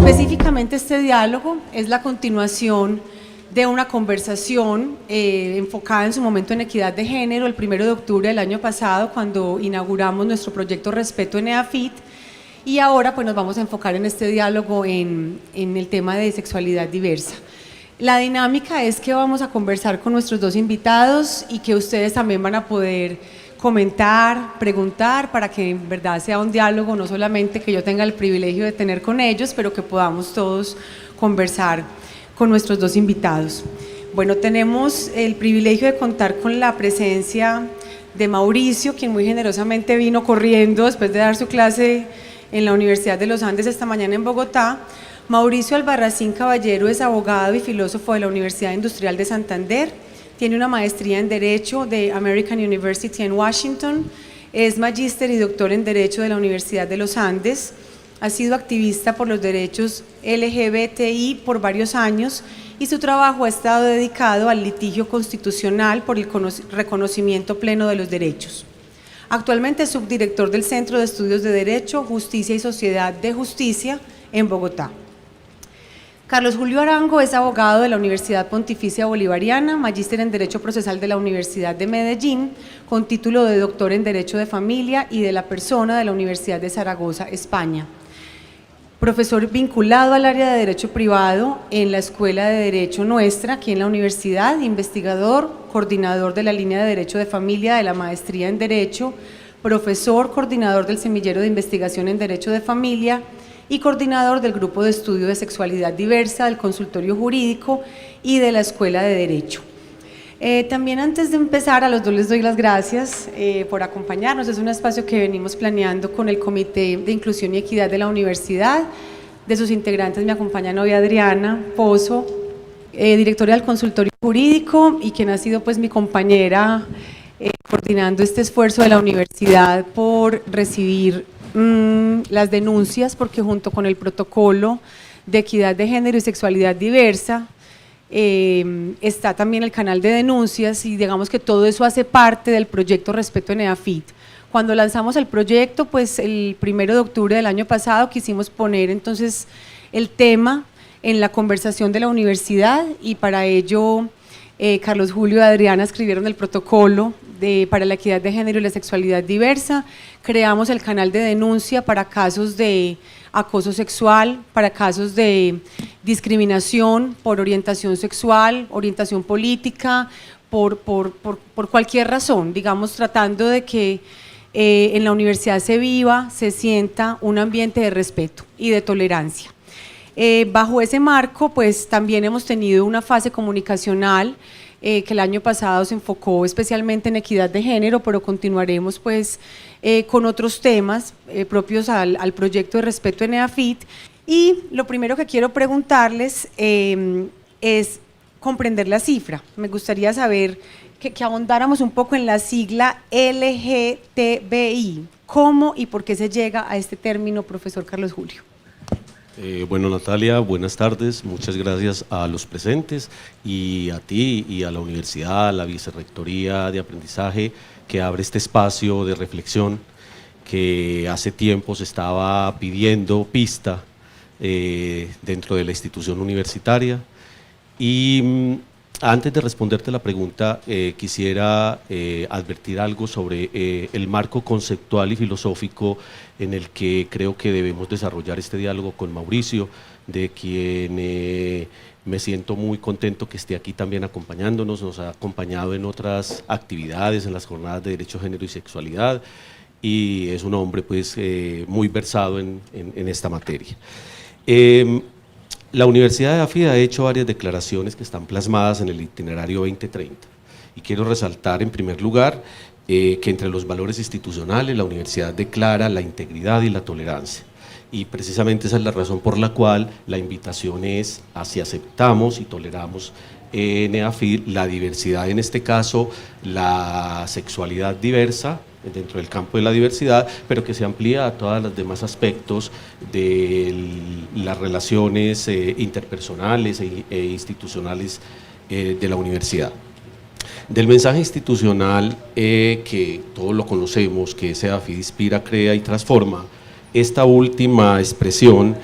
Específicamente este diálogo es la continuación de una conversación enfocada en su momento en equidad de género el 1 de octubre del año pasado, cuando inauguramos nuestro proyecto Respeto en EAFIT, y ahora pues nos vamos a enfocar en este diálogo en el tema de sexualidad diversa. La dinámica es que vamos a conversar con nuestros dos invitados y que ustedes también van a poder comentar, preguntar, para que en verdad sea un diálogo, no solamente que yo tenga el privilegio de tener con ellos, pero que podamos todos conversar con nuestros dos invitados. Bueno, tenemos el privilegio de contar con la presencia de Mauricio, quien muy generosamente vino corriendo después de dar su clase en la Universidad de los Andes esta mañana en Bogotá. Mauricio Albarracín Caballero es abogado y filósofo de la Universidad Industrial de Santander, tiene una maestría en Derecho de American University en Washington, es magíster y doctor en Derecho de la Universidad de los Andes, ha sido activista por los derechos LGBTI por varios años y su trabajo ha estado dedicado al litigio constitucional por el reconocimiento pleno de los derechos. Actualmente es subdirector del Centro de Estudios de Derecho, Justicia y Sociedad de Justicia en Bogotá. Carlos Julio Arango es abogado de la Universidad Pontificia Bolivariana, magíster en Derecho Procesal de la Universidad de Medellín, con título de doctor en Derecho de Familia y de la Persona de la Universidad de Zaragoza, España. Profesor vinculado al área de Derecho Privado en la Escuela de Derecho Nuestra, aquí en la universidad, investigador, coordinador de la línea de Derecho de Familia de la Maestría en Derecho, profesor, coordinador del Semillero de Investigación en Derecho de Familia y coordinador del Grupo de Estudio de Sexualidad Diversa, del Consultorio Jurídico y de la Escuela de Derecho. También antes de empezar, a los dos les doy las gracias por acompañarnos. Es un espacio que venimos planeando con el Comité de Inclusión y Equidad de la Universidad. De sus integrantes me acompañan hoy Adriana Pozo, directora del Consultorio Jurídico y quien ha sido pues mi compañera coordinando este esfuerzo de la universidad por recibir las denuncias, porque junto con el protocolo de equidad de género y sexualidad diversa está también el canal de denuncias y digamos que todo eso hace parte del proyecto Respeto en EAFIT. Cuando lanzamos el proyecto, pues el 1 de octubre del año pasado quisimos poner entonces el tema en la conversación de la universidad y para ello Carlos Julio y Adriana escribieron el protocolo para la equidad de género y la sexualidad diversa, creamos el canal de denuncia para casos de acoso sexual, para casos de discriminación por orientación sexual, orientación política, por cualquier razón, digamos tratando de que en la universidad se viva, se sienta un ambiente de respeto y de tolerancia. Bajo ese marco, pues también hemos tenido una fase comunicacional que el año pasado se enfocó especialmente en equidad de género, pero continuaremos pues con otros temas propios al proyecto de Respeto en EAFIT. Y lo primero que quiero preguntarles es comprender la cifra. Me gustaría saber que ahondáramos un poco en la sigla LGTBI. ¿Cómo y por qué se llega a este término, profesor Carlos Julio? Bueno, Natalia, buenas tardes, muchas gracias a los presentes y a ti y a la universidad, a la Vicerrectoría de Aprendizaje que abre este espacio de reflexión que hace tiempo se estaba pidiendo pista dentro de la institución universitaria. Y antes de responderte la pregunta, quisiera advertir algo sobre el marco conceptual y filosófico en el que creo que debemos desarrollar este diálogo con Mauricio, de quien me siento muy contento que esté aquí también acompañándonos, nos ha acompañado en otras actividades, en las jornadas de Derecho, Género y Sexualidad, y es un hombre pues muy versado en esta materia. La Universidad de AFID ha hecho varias declaraciones que están plasmadas en el itinerario 2030 y quiero resaltar en primer lugar que entre los valores institucionales la universidad declara la integridad y la tolerancia y precisamente esa es la razón por la cual la invitación es a si aceptamos y toleramos en EAFID la diversidad, en este caso la sexualidad diversa dentro del campo de la diversidad, pero que se amplía a todos los demás aspectos de las relaciones interpersonales e institucionales de la universidad. Del mensaje institucional que todos lo conocemos, que es EAFID inspira, crea y transforma, esta última expresión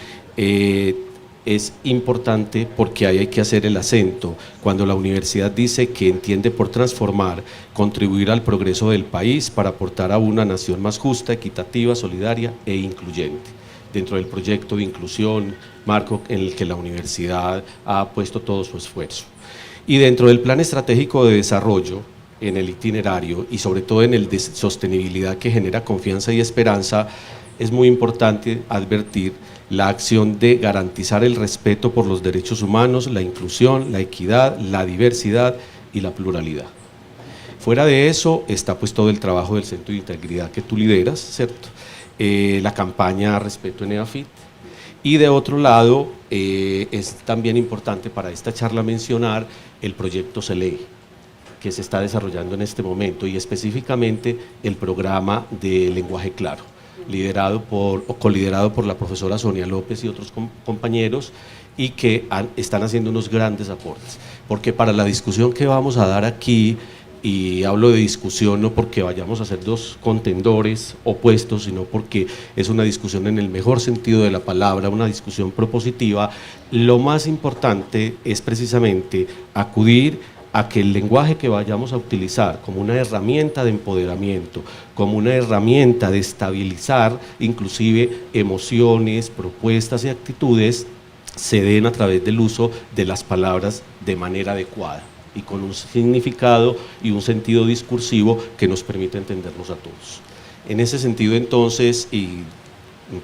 es importante porque ahí hay que hacer el acento. Cuando la universidad dice que entiende por transformar, contribuir al progreso del país para aportar a una nación más justa, equitativa, solidaria e incluyente. Dentro del proyecto de inclusión, marco en el que la universidad ha puesto todo su esfuerzo. Y dentro del plan estratégico de desarrollo, en el itinerario y sobre todo en el de sostenibilidad que genera confianza y esperanza, es muy importante advertir la acción de garantizar el respeto por los derechos humanos, la inclusión, la equidad, la diversidad y la pluralidad. Fuera de eso está pues todo el trabajo del Centro de Integridad que tú lideras, ¿cierto? La campaña Respeto en EAFIT, y de otro lado es también importante para esta charla mencionar el proyecto CELE, que se está desarrollando en este momento, y específicamente el programa de lenguaje claro, coliderado por la profesora Sonia López y otros compañeros, y que están haciendo unos grandes aportes, porque para la discusión que vamos a dar aquí, y hablo de discusión no porque vayamos a ser dos contendores opuestos, sino porque es una discusión en el mejor sentido de la palabra, una discusión propositiva, lo más importante es precisamente acudir a que el lenguaje que vayamos a utilizar como una herramienta de empoderamiento, como una herramienta de estabilizar inclusive emociones, propuestas y actitudes, se den a través del uso de las palabras de manera adecuada y con un significado y un sentido discursivo que nos permita entendernos a todos. En ese sentido, entonces, y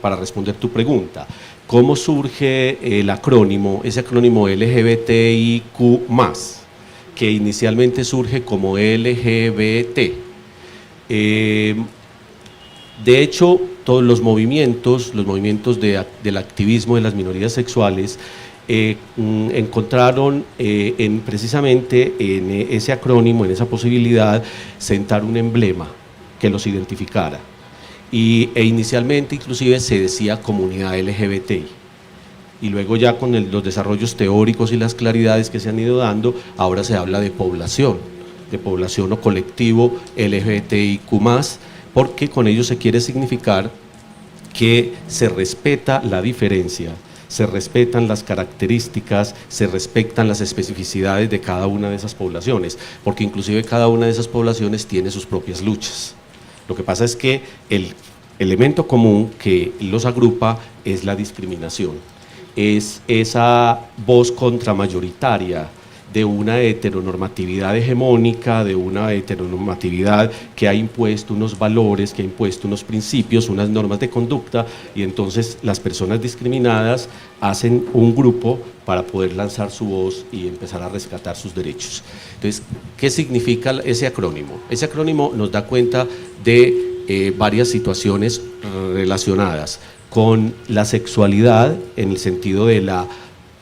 para responder tu pregunta, ¿cómo surge el acrónimo, ese acrónimo LGBTIQ+, que inicialmente surge como LGBT? De hecho, todos los movimientos del activismo de las minorías sexuales encontraron precisamente en ese acrónimo, en esa posibilidad, sentar un emblema que los identificara. E inicialmente inclusive se decía comunidad LGBTI. Y luego ya con los desarrollos teóricos y las claridades que se han ido dando, ahora se habla de población o colectivo LGBTIQ+, porque con ello se quiere significar que se respeta la diferencia, se respetan las características, se respetan las especificidades de cada una de esas poblaciones, porque inclusive cada una de esas poblaciones tiene sus propias luchas. Lo que pasa es que el elemento común que los agrupa es la discriminación, es esa voz contramayoritaria de una heteronormatividad hegemónica, de una heteronormatividad que ha impuesto unos valores, que ha impuesto unos principios, unas normas de conducta, y entonces las personas discriminadas hacen un grupo para poder lanzar su voz y empezar a rescatar sus derechos. Entonces, ¿qué significa ese acrónimo? Ese acrónimo nos da cuenta de varias situaciones relacionadas con la sexualidad en el sentido de la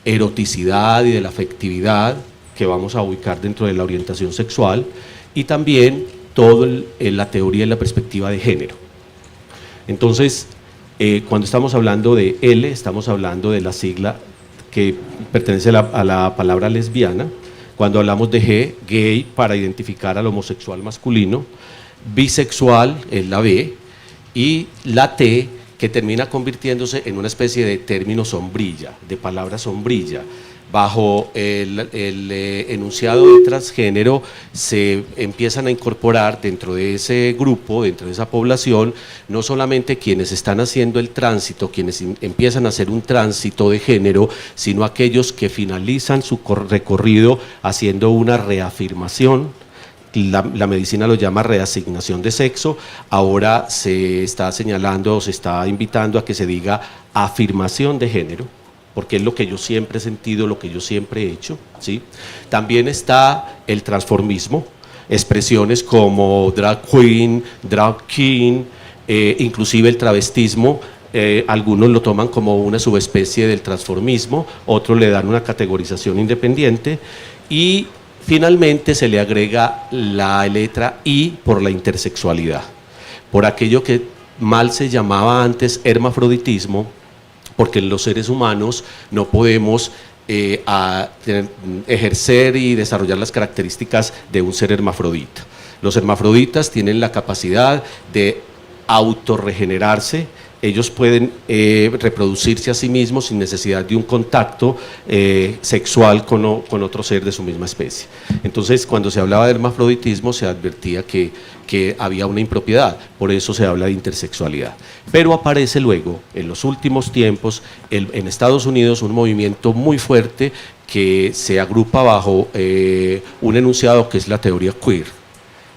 eroticidad y de la afectividad que vamos a ubicar dentro de la orientación sexual, y también toda la teoría y la perspectiva de género. Entonces, cuando estamos hablando de L, estamos hablando de la sigla que pertenece a la palabra lesbiana. Cuando hablamos de G, gay, para identificar al homosexual masculino. Bisexual es la B, y la T, que termina convirtiéndose en una especie de término sombrilla, de palabra sombrilla. Bajo el enunciado de transgénero se empiezan a incorporar dentro de ese grupo, dentro de esa población, no solamente quienes están haciendo el tránsito, quienes empiezan a hacer un tránsito de género, sino aquellos que finalizan su recorrido haciendo una reafirmación. La medicina lo llama reasignación de sexo. Ahora se está señalando o se está invitando a que se diga afirmación de género, porque es lo que yo siempre he sentido, lo que yo siempre he hecho, ¿sí? También está el transformismo, expresiones como drag queen, drag king, inclusive el travestismo. Algunos lo toman como una subespecie del transformismo, otros le dan una categorización independiente, y finalmente se le agrega la letra I por la intersexualidad, por aquello que mal se llamaba antes hermafroditismo, porque en los seres humanos no podemos ejercer y desarrollar las características de un ser hermafrodita. Los hermafroditas tienen la capacidad de autorregenerarse, ellos pueden reproducirse a sí mismos sin necesidad de un contacto sexual con otro ser de su misma especie. Entonces, cuando se hablaba de hermafroditismo, se advertía que había una impropiedad, por eso se habla de intersexualidad. Pero aparece luego, en los últimos tiempos, en Estados Unidos, un movimiento muy fuerte que se agrupa bajo un enunciado que es la teoría queer.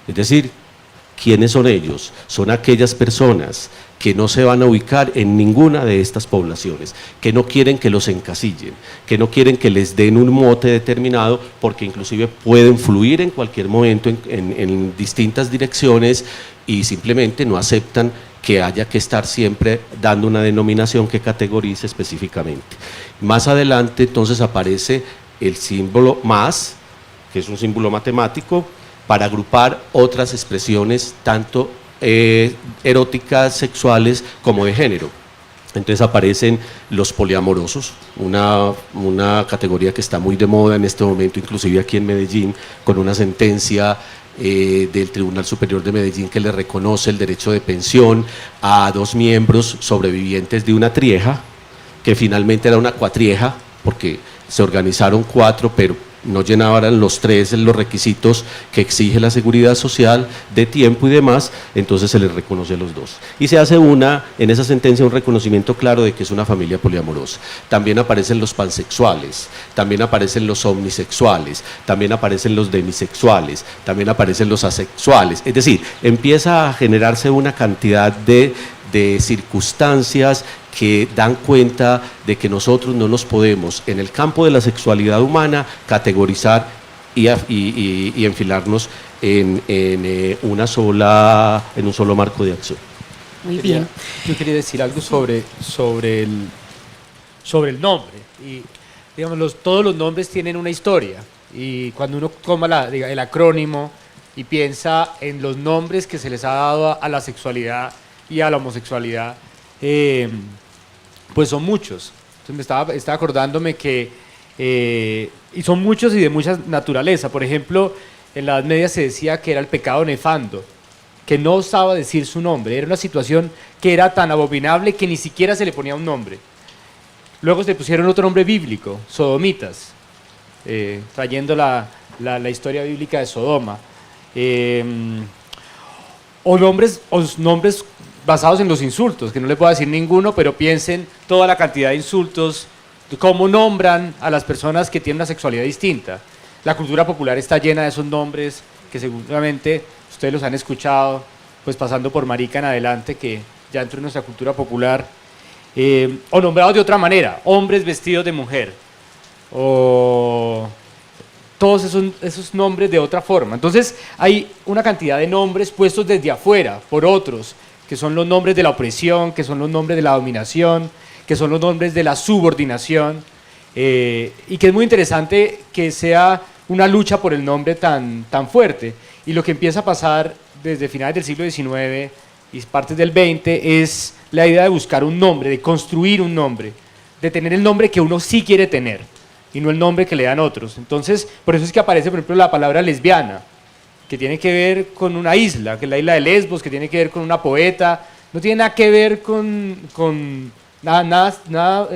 Es decir, ¿quiénes son ellos? Son aquellas personas que no se van a ubicar en ninguna de estas poblaciones, que no quieren que los encasillen, que no quieren que les den un mote determinado, porque inclusive pueden fluir en cualquier momento en distintas direcciones y simplemente no aceptan que haya que estar siempre dando una denominación que categorice específicamente. Más adelante entonces aparece el símbolo más, que es un símbolo matemático, para agrupar otras expresiones tanto eróticas, sexuales, como de género. Entonces aparecen los poliamorosos, una categoría que está muy de moda en este momento, inclusive aquí en Medellín, con una sentencia del Tribunal Superior de Medellín que le reconoce el derecho de pensión a 2 miembros sobrevivientes de una trieja, que finalmente era una cuatrieja, porque se organizaron 4, pero no llenaban los 3 los requisitos que exige la seguridad social de tiempo y demás, entonces se les reconoce a los 2. Y se hace en esa sentencia un reconocimiento claro de que es una familia poliamorosa. También aparecen los pansexuales, también aparecen los omnisexuales, también aparecen los demisexuales, también aparecen los asexuales. Es decir, empieza a generarse una cantidad de circunstancias que dan cuenta de que nosotros no nos podemos, en el campo de la sexualidad humana, categorizar y enfilarnos en un solo marco de acción. Muy bien. Yo quería decir algo sobre el nombre. Y, digamos, todos los nombres tienen una historia. Y cuando uno toma el acrónimo y piensa en los nombres que se les ha dado a la sexualidad y a la homosexualidad, pues son muchos. Entonces estaba acordándome que y son muchos y de mucha naturaleza. Por ejemplo, en la Edad Media se decía que era el pecado nefando, que no osaba decir su nombre. Era una situación que era tan abominable que ni siquiera se le ponía un nombre. Luego se pusieron otro nombre bíblico, sodomitas, trayendo la historia bíblica de Sodoma. O nombres basados en los insultos, que no le puedo decir ninguno, pero piensen toda la cantidad de insultos, cómo nombran a las personas que tienen una sexualidad distinta. La cultura popular está llena de esos nombres que seguramente ustedes los han escuchado, pues pasando por marica en adelante, que ya entró en nuestra cultura popular, o nombrados de otra manera, hombres vestidos de mujer, o todos esos nombres de otra forma. Entonces hay una cantidad de nombres puestos desde afuera por otros, que son los nombres de la opresión, que son los nombres de la dominación, que son los nombres de la subordinación, y que es muy interesante que sea una lucha por el nombre tan fuerte. Y lo que empieza a pasar desde finales del siglo XIX y partes del XX es la idea de buscar un nombre, de construir un nombre, de tener el nombre que uno sí quiere tener y no el nombre que le dan otros. Entonces, por eso es que aparece, por ejemplo, la palabra lesbiana, que tiene que ver con una isla, que es la isla de Lesbos, que tiene que ver con una poeta, no tiene nada que ver con nada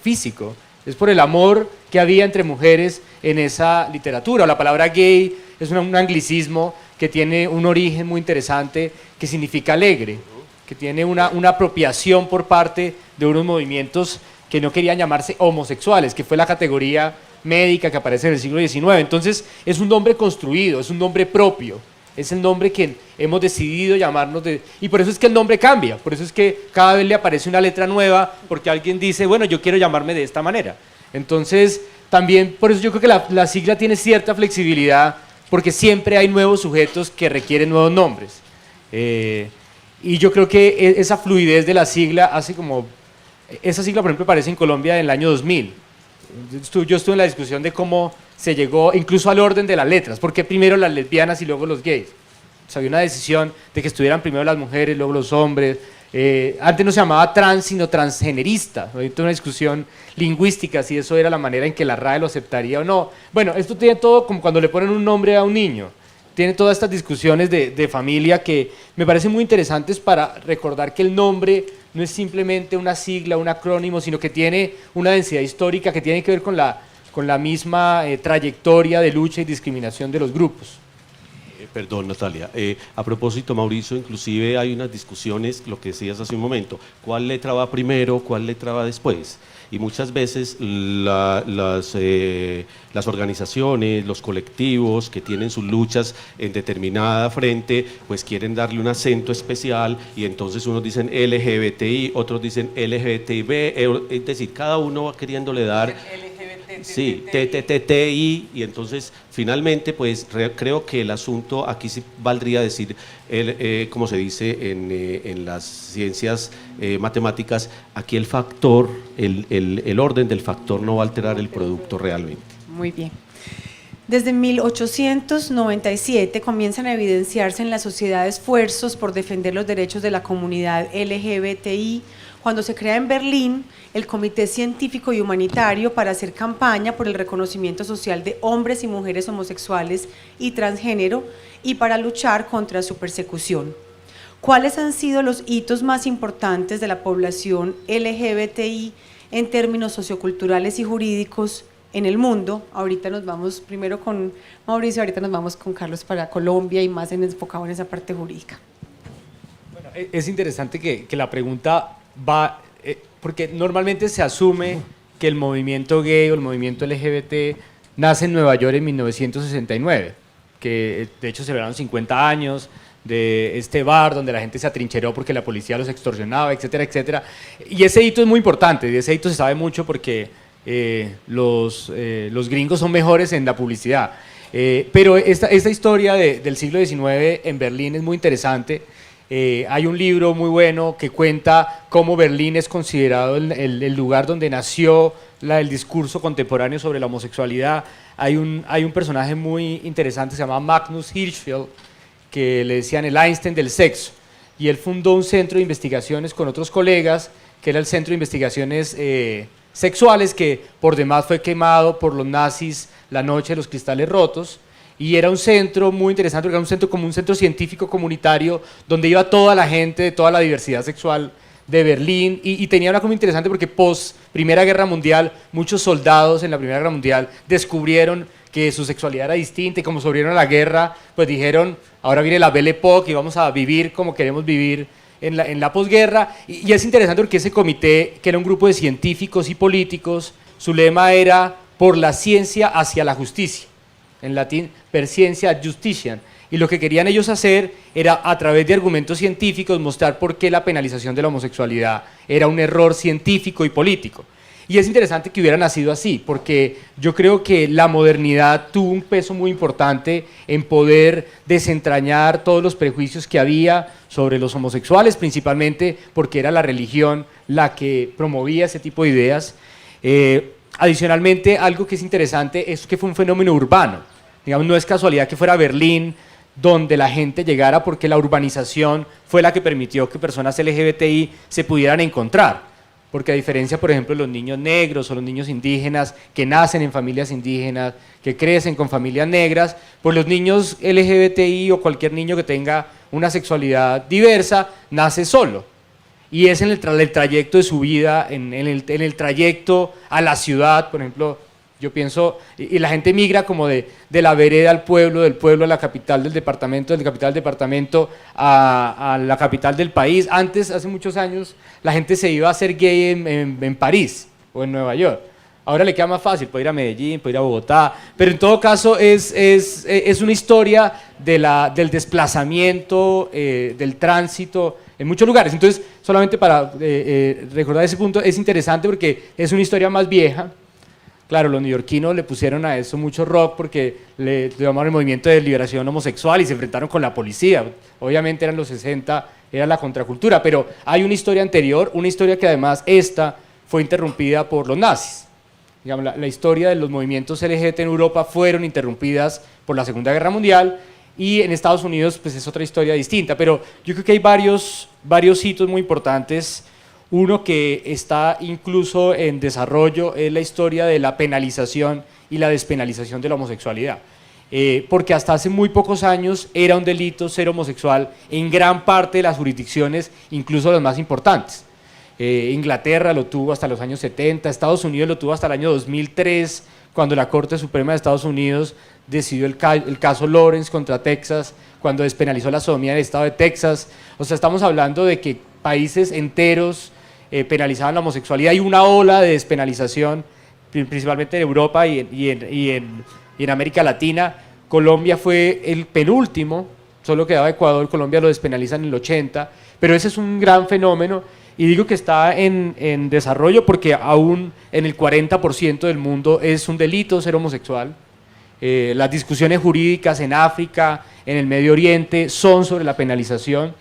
físico, es por el amor que había entre mujeres en esa literatura. O la palabra gay es un anglicismo que tiene un origen muy interesante, que significa alegre, que tiene una apropiación por parte de unos movimientos que no querían llamarse homosexuales, que fue la categoría médica que aparece en el siglo XIX. Entonces es un nombre construido, es un nombre propio, es el nombre que hemos decidido llamarnos y por eso es que el nombre cambia, por eso es que cada vez le aparece una letra nueva, porque alguien dice, bueno, yo quiero llamarme de esta manera. Entonces también por eso yo creo que la sigla tiene cierta flexibilidad, porque siempre hay nuevos sujetos que requieren nuevos nombres, y yo creo que esa fluidez de la sigla hace como, esa sigla por ejemplo aparece en Colombia en el año 2000. Yo estuve en la discusión de cómo se llegó incluso al orden de las letras, porque primero las lesbianas y luego los gays. O sea, había una decisión de que estuvieran primero las mujeres, luego los hombres. Antes no se llamaba trans, sino transgenerista. Hay toda una discusión lingüística si eso era la manera en que la RAE lo aceptaría o no. Bueno, esto tiene todo como cuando le ponen un nombre a un niño. Tiene todas estas discusiones de familia que me parecen muy interesantes para recordar que el nombre no es simplemente una sigla, un acrónimo, sino que tiene una densidad histórica que tiene que ver con la misma trayectoria de lucha y discriminación de los grupos. Perdón, Natalia. A propósito, Mauricio, inclusive hay unas discusiones, lo que decías hace un momento, ¿cuál letra va primero, cuál letra va después? Y muchas veces las organizaciones, los colectivos que tienen sus luchas en determinada frente, pues quieren darle un acento especial y entonces unos dicen LGBTI, otros dicen LGBTB, es decir, cada uno va queriéndole dar... Sí, TTTI, y entonces finalmente pues creo que el asunto aquí sí valdría decir, como se dice en las ciencias matemáticas, aquí el factor, el orden del factor no va a alterar el producto realmente. Muy bien. Desde 1897 comienzan a evidenciarse en la sociedad esfuerzos por defender los derechos de la comunidad LGBTI, cuando se crea en Berlín el Comité Científico y Humanitario para hacer campaña por el reconocimiento social de hombres y mujeres homosexuales y transgénero y para luchar contra su persecución. ¿Cuáles han sido los hitos más importantes de la población LGBTI en términos socioculturales y jurídicos en el mundo? Ahorita nos vamos primero con Mauricio, ahorita nos vamos con Carlos para Colombia y más enfocado en esa parte jurídica. Bueno, es interesante que la pregunta va, porque normalmente se asume que el movimiento gay o el movimiento LGBT nace en Nueva York en 1969, que de hecho celebraron 50 años de este bar donde la gente se atrincheró porque la policía los extorsionaba, etcétera, etcétera. Y ese hito es muy importante, de ese hito se sabe mucho porque los gringos son mejores en la publicidad. Pero esta historia del siglo XIX en Berlín es muy interesante. Hay un libro muy bueno que cuenta cómo Berlín es considerado el lugar donde nació el discurso contemporáneo sobre la homosexualidad. Hay un personaje muy interesante, se llama Magnus Hirschfeld, que le decían el Einstein del sexo, y él fundó un centro de investigaciones con otros colegas, que era el Centro de Investigaciones Sexuales, que por demás fue quemado por los nazis la noche de los cristales rotos. Y era un centro muy interesante, porque era un centro como un centro científico comunitario donde iba toda la gente de toda la diversidad sexual de Berlín y tenía una cosa muy interesante porque post Primera Guerra Mundial muchos soldados en la Primera Guerra Mundial descubrieron que su sexualidad era distinta y como sobrevivieron a la guerra, pues dijeron, ahora viene la Belle Époque y vamos a vivir como queremos vivir en la posguerra. Y es interesante porque ese comité, que era un grupo de científicos y políticos, su lema era por la ciencia hacia la justicia. En latín, per scientia ad justitiam, y lo que querían ellos hacer era, a través de argumentos científicos, mostrar por qué la penalización de la homosexualidad era un error científico y político. Y es interesante que hubiera nacido así, porque yo creo que la modernidad tuvo un peso muy importante en poder desentrañar todos los prejuicios que había sobre los homosexuales, principalmente porque era la religión la que promovía ese tipo de ideas. Adicionalmente, algo que es interesante es que fue un fenómeno urbano. Digamos, no es casualidad que fuera Berlín donde la gente llegara, porque la urbanización fue la que permitió que personas LGBTI se pudieran encontrar. Porque a diferencia, por ejemplo, de los niños negros o los niños indígenas que nacen en familias indígenas, que crecen con familias negras, pues los niños LGBTI o cualquier niño que tenga una sexualidad diversa nace solo. Y es en el trayecto de su vida, en el trayecto a la ciudad, por ejemplo, yo pienso, y la gente migra como de la vereda al pueblo, del pueblo a la capital del departamento, del capital del departamento a la capital del país. Antes, hace muchos años, la gente se iba a ser gay en París o en Nueva York. Ahora le queda más fácil, puede ir a Medellín, puede ir a Bogotá, pero en todo caso es una historia del desplazamiento, del tránsito en muchos lugares. Entonces, solamente para recordar ese punto, es interesante porque es una historia más vieja. Claro, los neoyorquinos le pusieron a eso mucho rock porque le llamaron el movimiento de liberación homosexual y se enfrentaron con la policía. Obviamente eran los 60, era la contracultura, pero hay una historia anterior, una historia que además esta fue interrumpida por los nazis. Digamos, la historia de los movimientos LGBT en Europa fueron interrumpidas por la Segunda Guerra Mundial y en Estados Unidos pues es otra historia distinta, pero yo creo que hay varios hitos muy importantes. Uno que está incluso en desarrollo es la historia de la penalización y la despenalización de la homosexualidad, porque hasta hace muy pocos años era un delito ser homosexual en gran parte de las jurisdicciones, incluso las más importantes. Inglaterra lo tuvo hasta los años 70, Estados Unidos lo tuvo hasta el año 2003, cuando la Corte Suprema de Estados Unidos decidió el caso Lawrence contra Texas, cuando despenalizó la sodomía en el estado de Texas. O sea, estamos hablando de que países enteros penalizaban la homosexualidad. Hay una ola de despenalización, principalmente en Europa y en América Latina. Colombia fue el penúltimo, solo quedaba Ecuador, Colombia lo despenalizan en el 80, pero ese es un gran fenómeno. Y digo que está en desarrollo porque aún en el 40% del mundo es un delito ser homosexual. Las discusiones jurídicas en África, en el Medio Oriente, son sobre la penalización.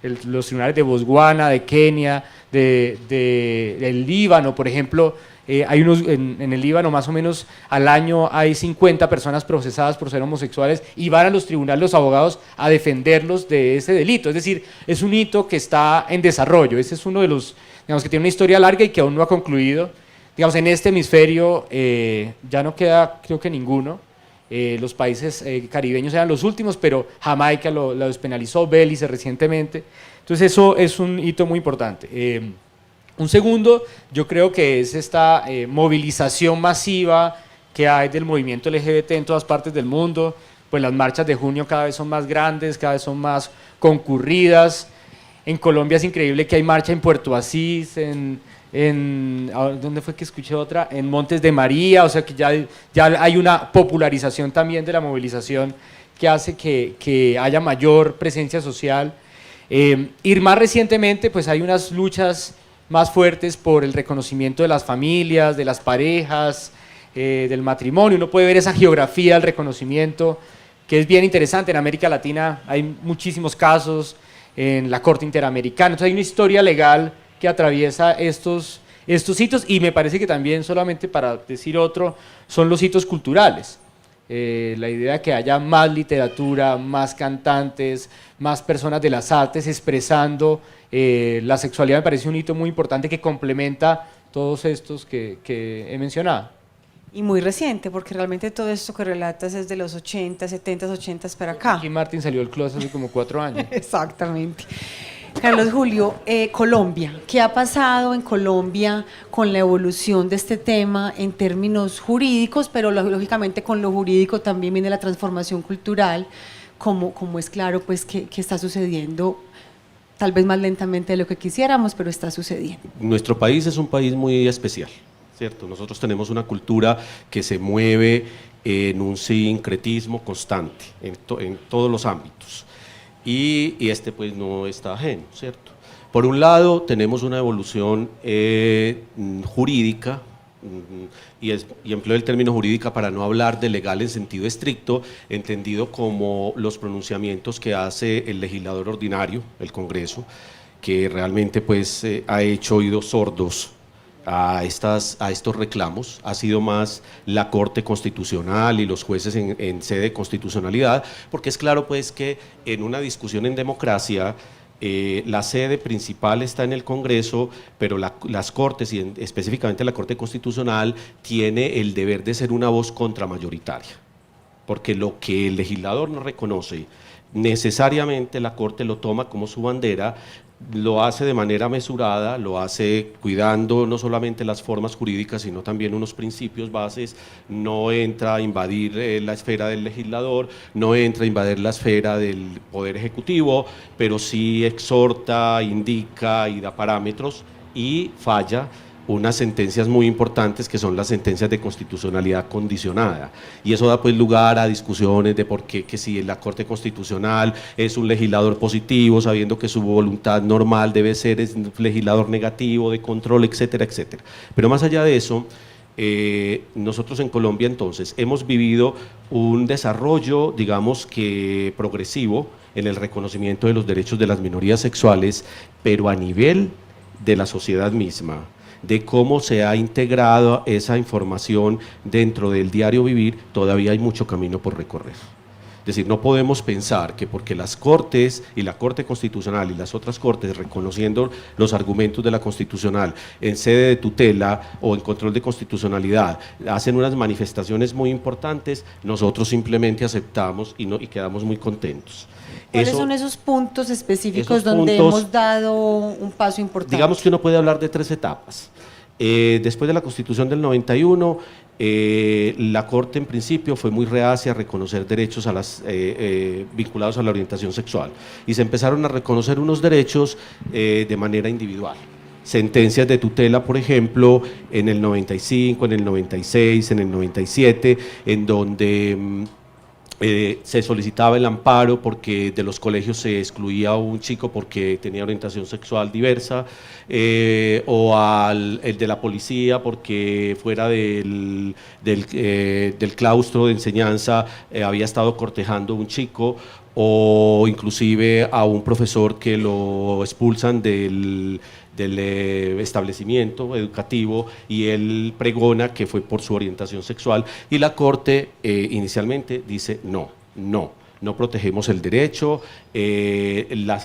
Los tribunales de Botswana, de Kenia, del Líbano, por ejemplo, hay en el Líbano más o menos al año hay 50 personas procesadas por ser homosexuales y van a los tribunales los abogados a defenderlos de ese delito. Es decir, es un hito que está en desarrollo. Ese es uno de los, digamos, que tiene una historia larga y que aún no ha concluido. Digamos, en este hemisferio ya no queda, creo que ninguno. Los países caribeños eran los últimos, pero Jamaica lo despenalizó, Belice recientemente. Entonces eso es un hito muy importante. Un segundo, yo creo que es esta movilización masiva que hay del movimiento LGBT en todas partes del mundo. Pues las marchas de junio cada vez son más grandes, cada vez son más concurridas. En Colombia es increíble que hay marcha en Puerto Asís, ¿dónde fue que escuché otra? En Montes de María, o sea que ya hay una popularización también de la movilización que hace que haya mayor presencia social. Y más recientemente, pues hay unas luchas más fuertes por el reconocimiento de las familias, de las parejas, del matrimonio. Uno puede ver esa geografía del reconocimiento, que es bien interesante. En América Latina hay muchísimos casos, en la Corte Interamericana. Entonces hay una historia legal que atraviesa estos hitos, y me parece que también, solamente para decir otro, son los hitos culturales. La idea de que haya más literatura, más cantantes, más personas de las artes expresando la sexualidad, me parece un hito muy importante que complementa todos estos que he mencionado. Y muy reciente, porque realmente todo esto que relatas es de los 80, 70, 80 para acá. Ricky Martin salió del closet hace como 4 años. Exactamente. Carlos Julio, Colombia, ¿qué ha pasado en Colombia con la evolución de este tema en términos jurídicos, pero lógicamente con lo jurídico también viene la transformación cultural, como es claro pues que está sucediendo, tal vez más lentamente de lo que quisiéramos, pero está sucediendo? Nuestro país es un país muy especial, ¿cierto? Nosotros tenemos una cultura que se mueve en un sincretismo constante en todos los ámbitos. Y este pues no está ajeno, ¿cierto? Por un lado tenemos una evolución jurídica, y empleo el término jurídica para no hablar de legal en sentido estricto, entendido como los pronunciamientos que hace el legislador ordinario, el Congreso, que realmente pues ha hecho oídos sordos a estos reclamos. Ha sido más la Corte Constitucional y los jueces en sede de constitucionalidad, porque es claro pues que en una discusión en democracia la sede principal está en el Congreso, pero las Cortes, y específicamente la Corte Constitucional, tiene el deber de ser una voz contramayoritaria, porque lo que el legislador no reconoce, necesariamente la Corte lo toma como su bandera, lo hace de manera mesurada, lo hace cuidando no solamente las formas jurídicas, sino también unos principios bases. No entra a invadir la esfera del legislador, no entra a invadir la esfera del Poder Ejecutivo, pero sí exhorta, indica y da parámetros, y falla unas sentencias muy importantes que son las sentencias de constitucionalidad condicionada, y eso da pues lugar a discusiones de por qué, que si la Corte Constitucional es un legislador positivo, sabiendo que su voluntad normal debe ser es un legislador negativo, de control, etcétera, etcétera. Pero más allá de eso, nosotros en Colombia entonces hemos vivido un desarrollo, digamos que progresivo, en el reconocimiento de los derechos de las minorías sexuales, pero a nivel de la sociedad misma, de cómo se ha integrado esa información dentro del diario vivir, todavía hay mucho camino por recorrer. decir, no podemos pensar que porque las Cortes y la Corte Constitucional y las otras Cortes, reconociendo los argumentos de la Constitucional en sede de tutela o en control de constitucionalidad, hacen unas manifestaciones muy importantes, nosotros simplemente aceptamos y quedamos muy contentos. ¿Cuáles son esos puntos específicos esos donde puntos, hemos dado un paso importante? Digamos que uno puede hablar de 3 etapas. Después de la Constitución del 91, la Corte en principio fue muy reacia a reconocer derechos vinculados a la orientación sexual y se empezaron a reconocer unos derechos de manera individual. Sentencias de tutela, por ejemplo, en el 95, en el 96, en el 97, en donde se solicitaba el amparo porque de los colegios se excluía a un chico porque tenía orientación sexual diversa, o el de la policía porque fuera del claustro de enseñanza había estado cortejando a un chico, o inclusive a un profesor que lo expulsan del establecimiento educativo y él pregona que fue por su orientación sexual, y la Corte inicialmente dice no protegemos el derecho, la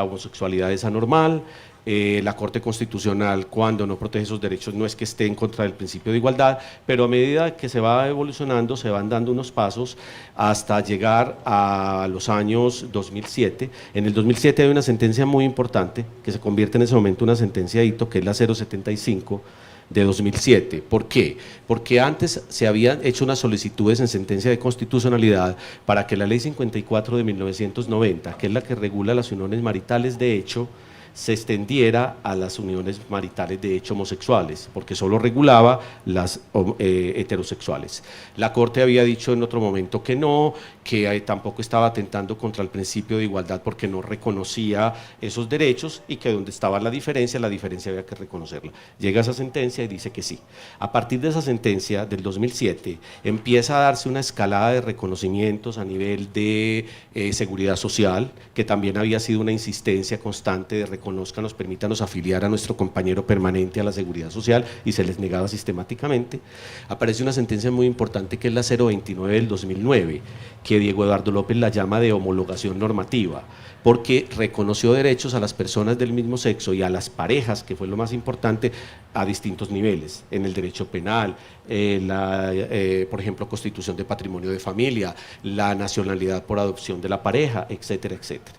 homosexualidad es anormal. La Corte Constitucional, cuando no protege esos derechos, no es que esté en contra del principio de igualdad, pero a medida que se va evolucionando, se van dando unos pasos hasta llegar a los años 2007. En el 2007 hay una sentencia muy importante, que se convierte en ese momento en una sentencia de hito, que es la 075 de 2007. ¿Por qué? Porque antes se habían hecho unas solicitudes en sentencia de constitucionalidad para que la Ley 54 de 1990, que es la que regula las uniones maritales de hecho, se extendiera a las uniones maritales de hecho homosexuales, porque solo regulaba las heterosexuales. La Corte había dicho en otro momento que no, que tampoco estaba atentando contra el principio de igualdad porque no reconocía esos derechos, y que donde estaba la diferencia había que reconocerla. Llega esa sentencia y dice que sí. A partir de esa sentencia del 2007 empieza a darse una escalada de reconocimientos a nivel de seguridad social, que también había sido una insistencia constante de reconozcanos, permítanos afiliar a nuestro compañero permanente a la seguridad social, y se les negaba sistemáticamente. Aparece una sentencia muy importante que es la 029 del 2009, que Diego Eduardo López la llama de homologación normativa, porque reconoció derechos a las personas del mismo sexo y a las parejas, que fue lo más importante, a distintos niveles, en el derecho penal, por ejemplo, constitución de patrimonio de familia, la nacionalidad por adopción de la pareja, etcétera, etcétera.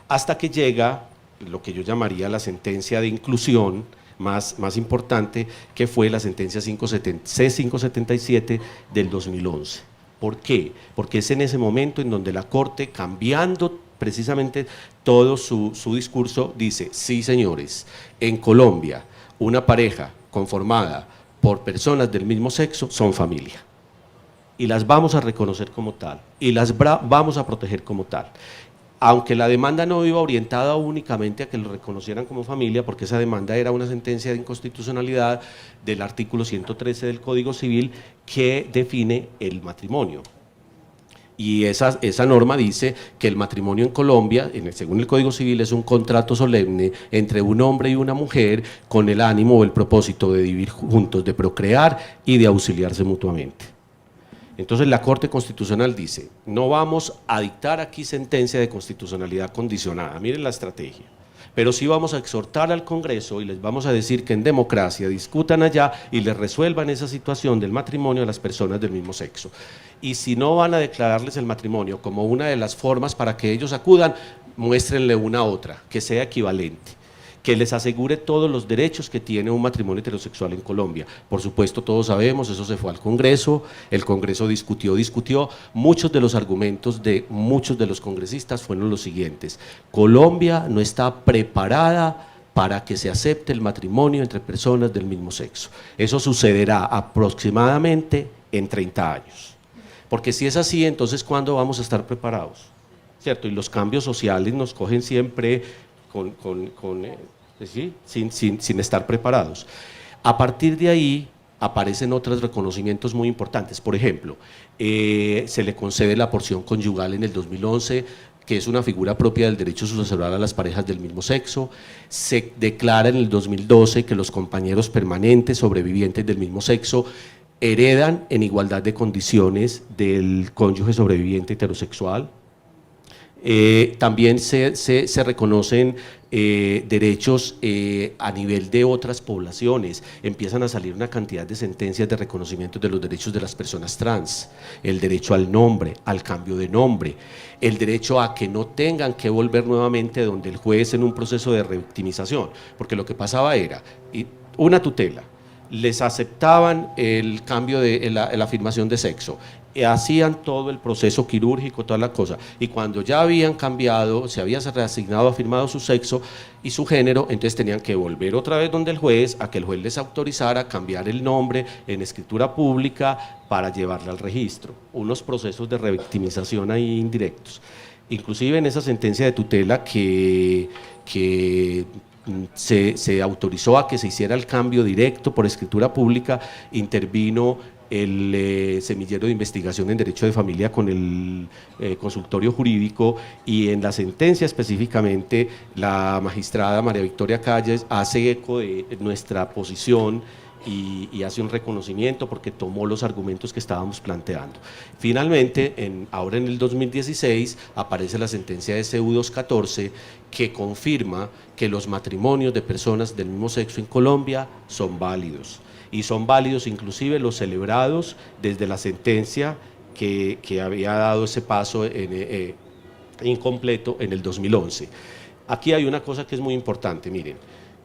Hasta que llega lo que yo llamaría la sentencia de inclusión más importante, que fue la sentencia C577 del 2011. ¿Por qué? Porque es en ese momento en donde la Corte, cambiando precisamente todo su discurso, dice: sí, señores, en Colombia una pareja conformada por personas del mismo sexo son familia, y las vamos a reconocer como tal, y las vamos a proteger como tal. Aunque la demanda no iba orientada únicamente a que lo reconocieran como familia, porque esa demanda era una sentencia de inconstitucionalidad del artículo 113 del Código Civil, que define el matrimonio. Y esa norma dice que el matrimonio en Colombia, según el Código Civil, es un contrato solemne entre un hombre y una mujer con el ánimo o el propósito de vivir juntos, de procrear y de auxiliarse mutuamente. Entonces la Corte Constitucional dice: no vamos a dictar aquí sentencia de constitucionalidad condicionada, miren la estrategia, pero sí vamos a exhortar al Congreso y les vamos a decir que en democracia discutan allá y les resuelvan esa situación del matrimonio a las personas del mismo sexo. Y si no van a declararles el matrimonio como una de las formas para que ellos acudan, muéstrenle una otra, que sea equivalente, que les asegure todos los derechos que tiene un matrimonio heterosexual en Colombia. Por supuesto, todos sabemos, eso se fue al Congreso, el Congreso discutió, muchos de los argumentos de muchos de los congresistas fueron los siguientes: Colombia no está preparada para que se acepte el matrimonio entre personas del mismo sexo. Eso sucederá aproximadamente en 30 años. Porque si es así, entonces ¿cuándo vamos a estar preparados? ¿Cierto? Y los cambios sociales nos cogen siempre ¿sí? sin estar preparados. A partir de ahí aparecen otros reconocimientos muy importantes. Por ejemplo, se le concede la porción conyugal en el 2011, que es una figura propia del derecho sucesoral a las parejas del mismo sexo. Se declara en el 2012 que los compañeros permanentes sobrevivientes del mismo sexo heredan en igualdad de condiciones del cónyuge sobreviviente heterosexual. También se reconocen derechos a nivel de otras poblaciones. Empiezan a salir una cantidad de sentencias de reconocimiento de los derechos de las personas trans, el derecho al nombre, al cambio de nombre, el derecho a que no tengan que volver nuevamente donde el juez en un proceso de revictimización, porque lo que pasaba era una tutela, les aceptaban el cambio de la afirmación de sexo, hacían todo el proceso quirúrgico, toda la cosa, y cuando ya habían cambiado, se había reasignado, afirmado su sexo y su género, entonces tenían que volver otra vez donde el juez, a que el juez les autorizara a cambiar el nombre en escritura pública para llevarla al registro, unos procesos de revictimización ahí indirectos. Inclusive en esa sentencia de tutela que se autorizó a que se hiciera el cambio directo por escritura pública, intervino el semillero de investigación en derecho de familia con el consultorio jurídico, y en la sentencia específicamente la magistrada María Victoria Calles hace eco de nuestra posición y hace un reconocimiento porque tomó los argumentos que estábamos planteando. Finalmente, ahora en el 2016, aparece la sentencia de CU 214 que confirma que los matrimonios de personas del mismo sexo en Colombia son válidos, y son válidos inclusive los celebrados desde la sentencia que había dado ese paso incompleto en el 2011. Aquí hay una cosa que es muy importante, miren,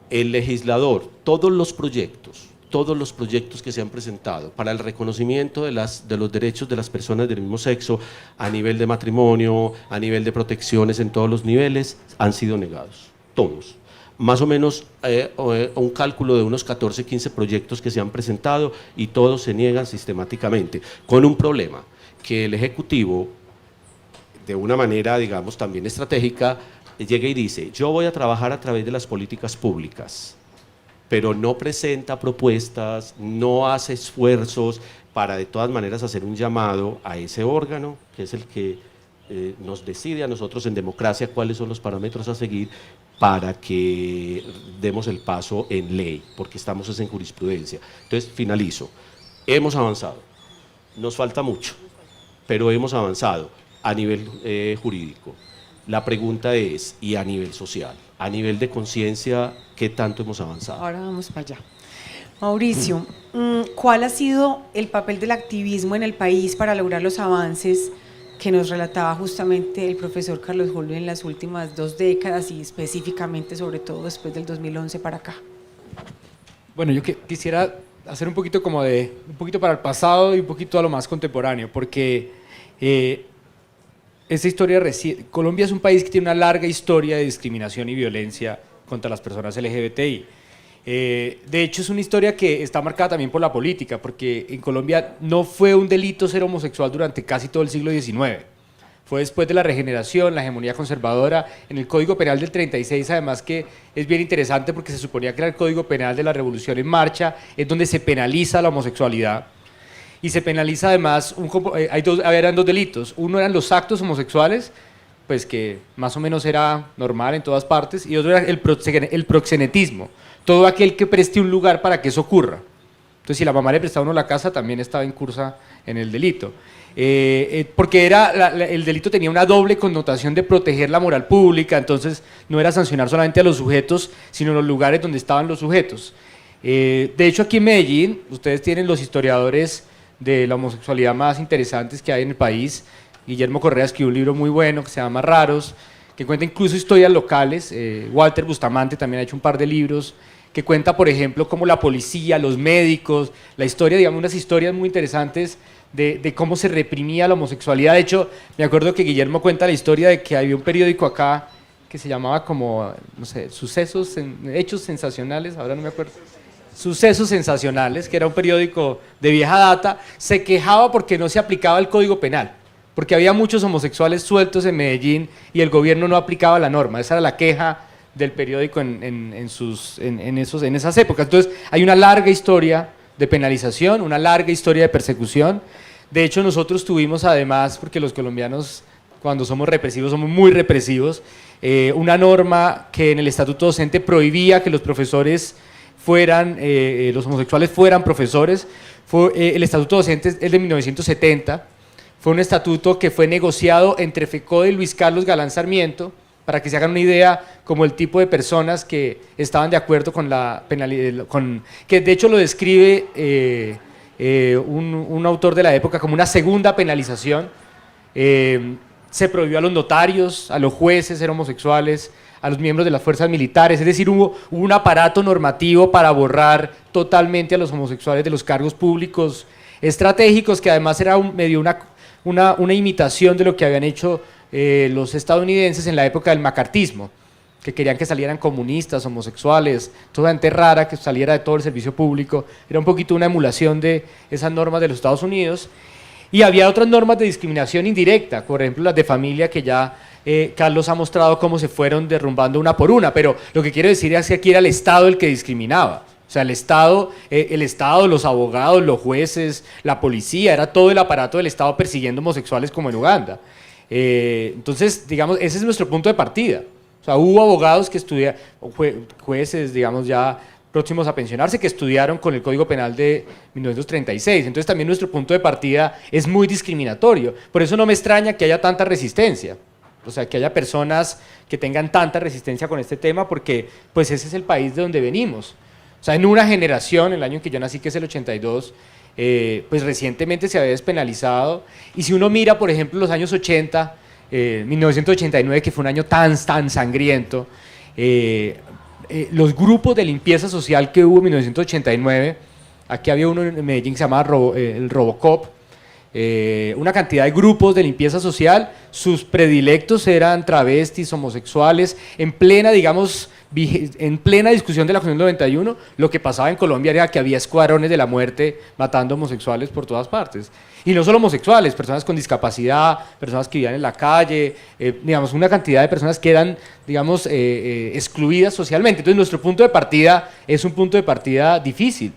el legislador, todos los proyectos que se han presentado para el reconocimiento de los derechos de las personas del mismo sexo a nivel de matrimonio, a nivel de protecciones en todos los niveles, han sido negados, todos. Más o menos un cálculo de unos 14, 15 proyectos que se han presentado y todos se niegan sistemáticamente, con un problema, que el Ejecutivo, de una manera, digamos, también estratégica, llega y dice, yo voy a trabajar a través de las políticas públicas, pero no presenta propuestas, no hace esfuerzos para de todas maneras hacer un llamado a ese órgano, que es el que nos decide a nosotros en democracia cuáles son los parámetros a seguir para que demos el paso en ley, porque estamos en jurisprudencia. Entonces, finalizo. Hemos avanzado, nos falta mucho, pero hemos avanzado a nivel jurídico. La pregunta es, ¿y a nivel social? A nivel de conciencia, ¿qué tanto hemos avanzado? Ahora vamos para allá. Mauricio, ¿cuál ha sido el papel del activismo en el país para lograr los avances que nos relataba justamente el profesor Carlos Julio en las últimas 2 décadas y específicamente, sobre todo, después del 2011 para acá? Bueno, yo quisiera hacer un poquito para el pasado y un poquito a lo más contemporáneo, porque esta historia Colombia es un país que tiene una larga historia de discriminación y violencia contra las personas LGBTI. De hecho, es una historia que está marcada también por la política, porque en Colombia no fue un delito ser homosexual durante casi todo el siglo XIX. Fue después de la regeneración, la hegemonía conservadora, en el Código Penal del 36, además, que es bien interesante porque se suponía que era el Código Penal de la Revolución en Marcha, es donde se penaliza la homosexualidad. Y se penaliza además, eran 2 delitos. Uno eran los actos homosexuales, pues que más o menos era normal en todas partes, y otro era el proxenetismo, todo aquel que preste un lugar para que eso ocurra. Entonces, si la mamá le prestaba a uno la casa, también estaba incursa en el delito. Porque el delito tenía una doble connotación de proteger la moral pública, entonces no era sancionar solamente a los sujetos, sino los lugares donde estaban los sujetos. De hecho, aquí en Medellín, ustedes tienen los historiadores de la homosexualidad más interesantes que hay en el país. Guillermo Correa escribió un libro muy bueno que se llama Raros, que cuenta incluso historias locales. Walter Bustamante también ha hecho un par de libros que cuenta, por ejemplo, cómo la policía, los médicos, la historia, digamos, unas historias muy interesantes de cómo se reprimía la homosexualidad. De hecho, me acuerdo que Guillermo cuenta la historia de que había un periódico acá que se llamaba como, no sé, Hechos Sensacionales, ahora no me acuerdo. Sucesos Sensacionales, que era un periódico de vieja data, se quejaba porque no se aplicaba el Código Penal, porque había muchos homosexuales sueltos en Medellín y el gobierno no aplicaba la norma. Esa era la queja del periódico en esas épocas. Entonces, hay una larga historia de penalización, una larga historia de persecución. De hecho, nosotros tuvimos además, porque los colombianos, cuando somos represivos, somos muy represivos, una norma que en el estatuto docente prohibía que los profesores los homosexuales fueran profesores. El estatuto docente es de 1970, fue un estatuto que fue negociado entre FECODE y Luis Carlos Galán Sarmiento, para que se hagan una idea como el tipo de personas que estaban de acuerdo con la penalidad, que de hecho lo describe un autor de la época como una segunda penalización. Se prohibió a los notarios, a los jueces ser homosexuales, a los miembros de las fuerzas militares, es decir, hubo un aparato normativo para borrar totalmente a los homosexuales de los cargos públicos estratégicos, que además era medio una imitación de lo que habían hecho los estadounidenses en la época del macartismo, que querían que salieran comunistas, homosexuales, toda gente rara que saliera de todo el servicio público. Era un poquito una emulación de esas normas de los Estados Unidos. Y había otras normas de discriminación indirecta, por ejemplo las de familia, que ya Carlos ha mostrado cómo se fueron derrumbando una por una, pero lo que quiero decir es que aquí era el Estado el que discriminaba. O sea, el Estado, los abogados, los jueces, la policía, era todo el aparato del Estado persiguiendo homosexuales como en Uganda. Entonces, digamos, ese es nuestro punto de partida. O sea, hubo abogados que estudiaron, jueces, digamos, ya próximos a pensionarse, que estudiaron con el Código Penal de 1936. Entonces también nuestro punto de partida es muy discriminatorio. Por eso no me extraña que haya tanta resistencia. O sea, que haya personas que tengan tanta resistencia con este tema, porque pues ese es el país de donde venimos. O sea, en una generación, el año en que yo nací, que es el 82, pues recientemente se había despenalizado. Y si uno mira, por ejemplo, los años 80, 1989, que fue un año tan sangriento, los grupos de limpieza social que hubo en 1989, aquí había uno en Medellín que se llamaba el Robocop, una cantidad de grupos de limpieza social, sus predilectos eran travestis, homosexuales, en plena, digamos, en plena discusión de la Constitución 91, lo que pasaba en Colombia era que había escuadrones de la muerte matando homosexuales por todas partes. Y no solo homosexuales, personas con discapacidad, personas que vivían en la calle, digamos, una cantidad de personas que eran, digamos, excluidas socialmente. Entonces nuestro punto de partida es un punto de partida difícil.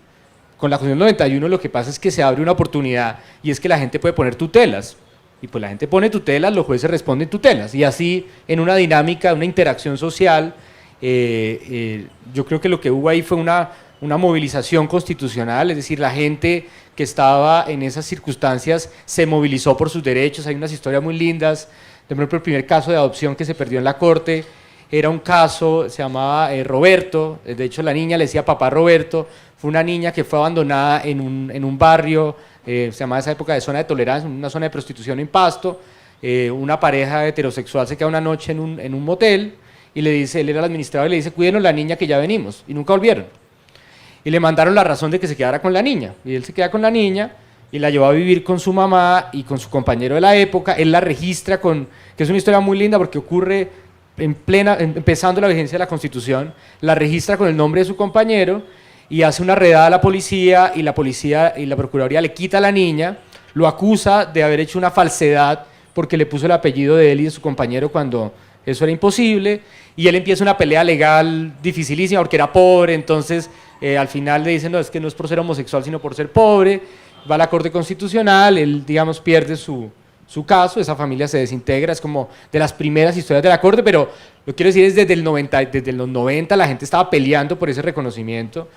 Con la Constitución 91 lo que pasa es que se abre una oportunidad y es que la gente puede poner tutelas. Y pues la gente pone tutelas, los jueces responden tutelas. Y así, en una dinámica, una interacción social, yo creo que lo que hubo ahí fue una movilización constitucional, es decir, la gente que estaba en esas circunstancias se movilizó por sus derechos. Hay unas historias muy lindas. Por ejemplo, el primer caso de adopción que se perdió en la corte era un caso, se llamaba Roberto, de hecho la niña le decía papá Roberto, fue una niña que fue abandonada en un barrio, se llamaba esa época de zona de tolerancia, una zona de prostitución en Pasto. Una pareja heterosexual se queda una noche en un motel y le dice, él era el administrador, y le dice, cuídenos la niña que ya venimos, y nunca volvieron. Y le mandaron la razón de que se quedara con la niña, y él se queda con la niña y la llevó a vivir con su mamá y con su compañero de la época. Él la registra que es una historia muy linda porque ocurre empezando la vigencia de la Constitución, la registra con el nombre de su compañero y hace una redada a la policía y la Procuraduría le quita a la niña, lo acusa de haber hecho una falsedad porque le puso el apellido de él y de su compañero cuando eso era imposible, y él empieza una pelea legal dificilísima porque era pobre. Entonces al final le dicen, no, es que no es por ser homosexual sino por ser pobre. Va a la Corte Constitucional, él, digamos, pierde su caso, esa familia se desintegra, es como de las primeras historias de la Corte, pero lo que quiero decir es desde los 90 la gente estaba peleando por ese reconocimiento.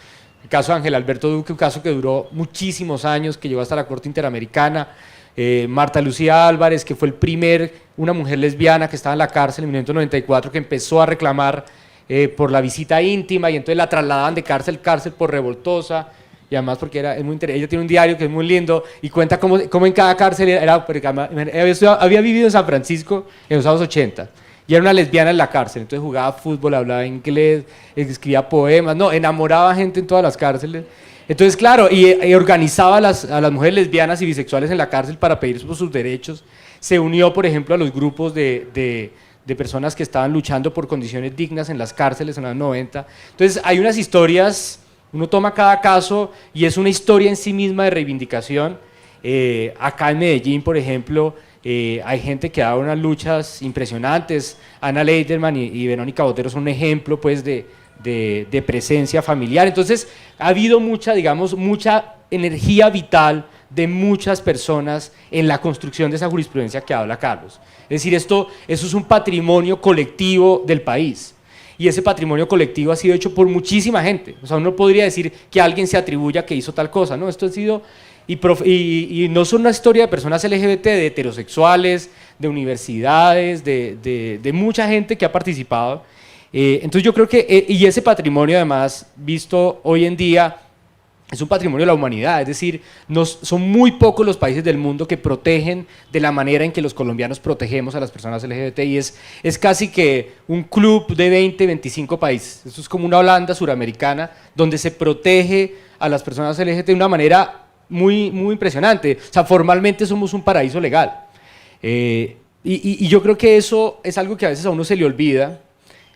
El caso de Ángel Alberto Duque, un caso que duró muchísimos años, que llegó hasta la Corte Interamericana. Marta Lucía Álvarez, que fue una mujer lesbiana que estaba en la cárcel en 1994, que empezó a reclamar por la visita íntima, y entonces la trasladaban de cárcel por revoltosa, y además porque es muy interesante. Ella tiene un diario que es muy lindo y cuenta cómo en cada cárcel había vivido en San Francisco en los años 80 y era una lesbiana en la cárcel, entonces jugaba fútbol, hablaba inglés, escribía poemas, enamoraba a gente en todas las cárceles. Entonces, claro, y organizaba a las mujeres lesbianas y bisexuales en la cárcel para pedir por sus derechos. Se unió, por ejemplo, a los grupos de personas que estaban luchando por condiciones dignas en las cárceles en los 90. Entonces, hay unas historias, uno toma cada caso y es una historia en sí misma de reivindicación. Acá en Medellín, por ejemplo, hay gente que da unas luchas impresionantes. Ana Leiderman y Verónica Botero son un ejemplo, pues, de presencia familiar. Entonces ha habido mucha energía vital de muchas personas en la construcción de esa jurisprudencia que habla Carlos. Es decir, eso es un patrimonio colectivo del país. y ese patrimonio colectivo ha sido hecho por muchísima gente. O sea, uno podría decir que alguien se atribuya que hizo tal cosa, ¿no? Esto ha sido, y no son una historia de personas LGBT, de heterosexuales, de universidades, de mucha gente que ha participado. Entonces yo creo que, y ese patrimonio además, visto hoy en día, es un patrimonio de la humanidad, es decir, son muy pocos los países del mundo que protegen de la manera en que los colombianos protegemos a las personas LGBT, y es casi que un club de 20, 25 países. Esto es como una Holanda suramericana donde se protege a las personas LGBT de una manera muy, muy impresionante. O sea, formalmente somos un paraíso legal. Y yo creo que eso es algo que a veces a uno se le olvida,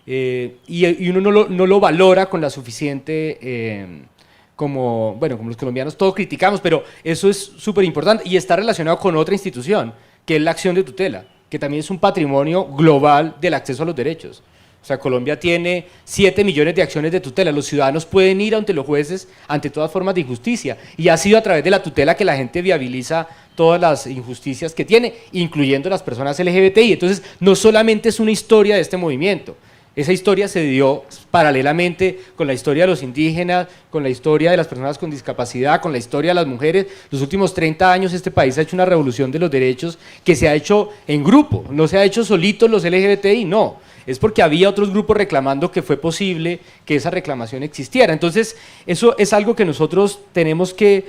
y uno no lo valora con la suficiente... como los colombianos todo criticamos, pero eso es súper importante y está relacionado con otra institución, que es la acción de tutela, que también es un patrimonio global del acceso a los derechos. O sea, Colombia tiene 7 millones de acciones de tutela, los ciudadanos pueden ir ante los jueces ante todas formas de injusticia, y ha sido a través de la tutela que la gente viabiliza todas las injusticias que tiene, incluyendo las personas LGBTI. Entonces, no solamente es una historia de este movimiento, esa historia se dio paralelamente con la historia de los indígenas, con la historia de las personas con discapacidad, con la historia de las mujeres. Los últimos 30 años este país ha hecho una revolución de los derechos que se ha hecho en grupo, no se ha hecho solitos los LGBTI, no. Es porque había otros grupos reclamando que fue posible que esa reclamación existiera. Entonces, eso es algo que nosotros tenemos que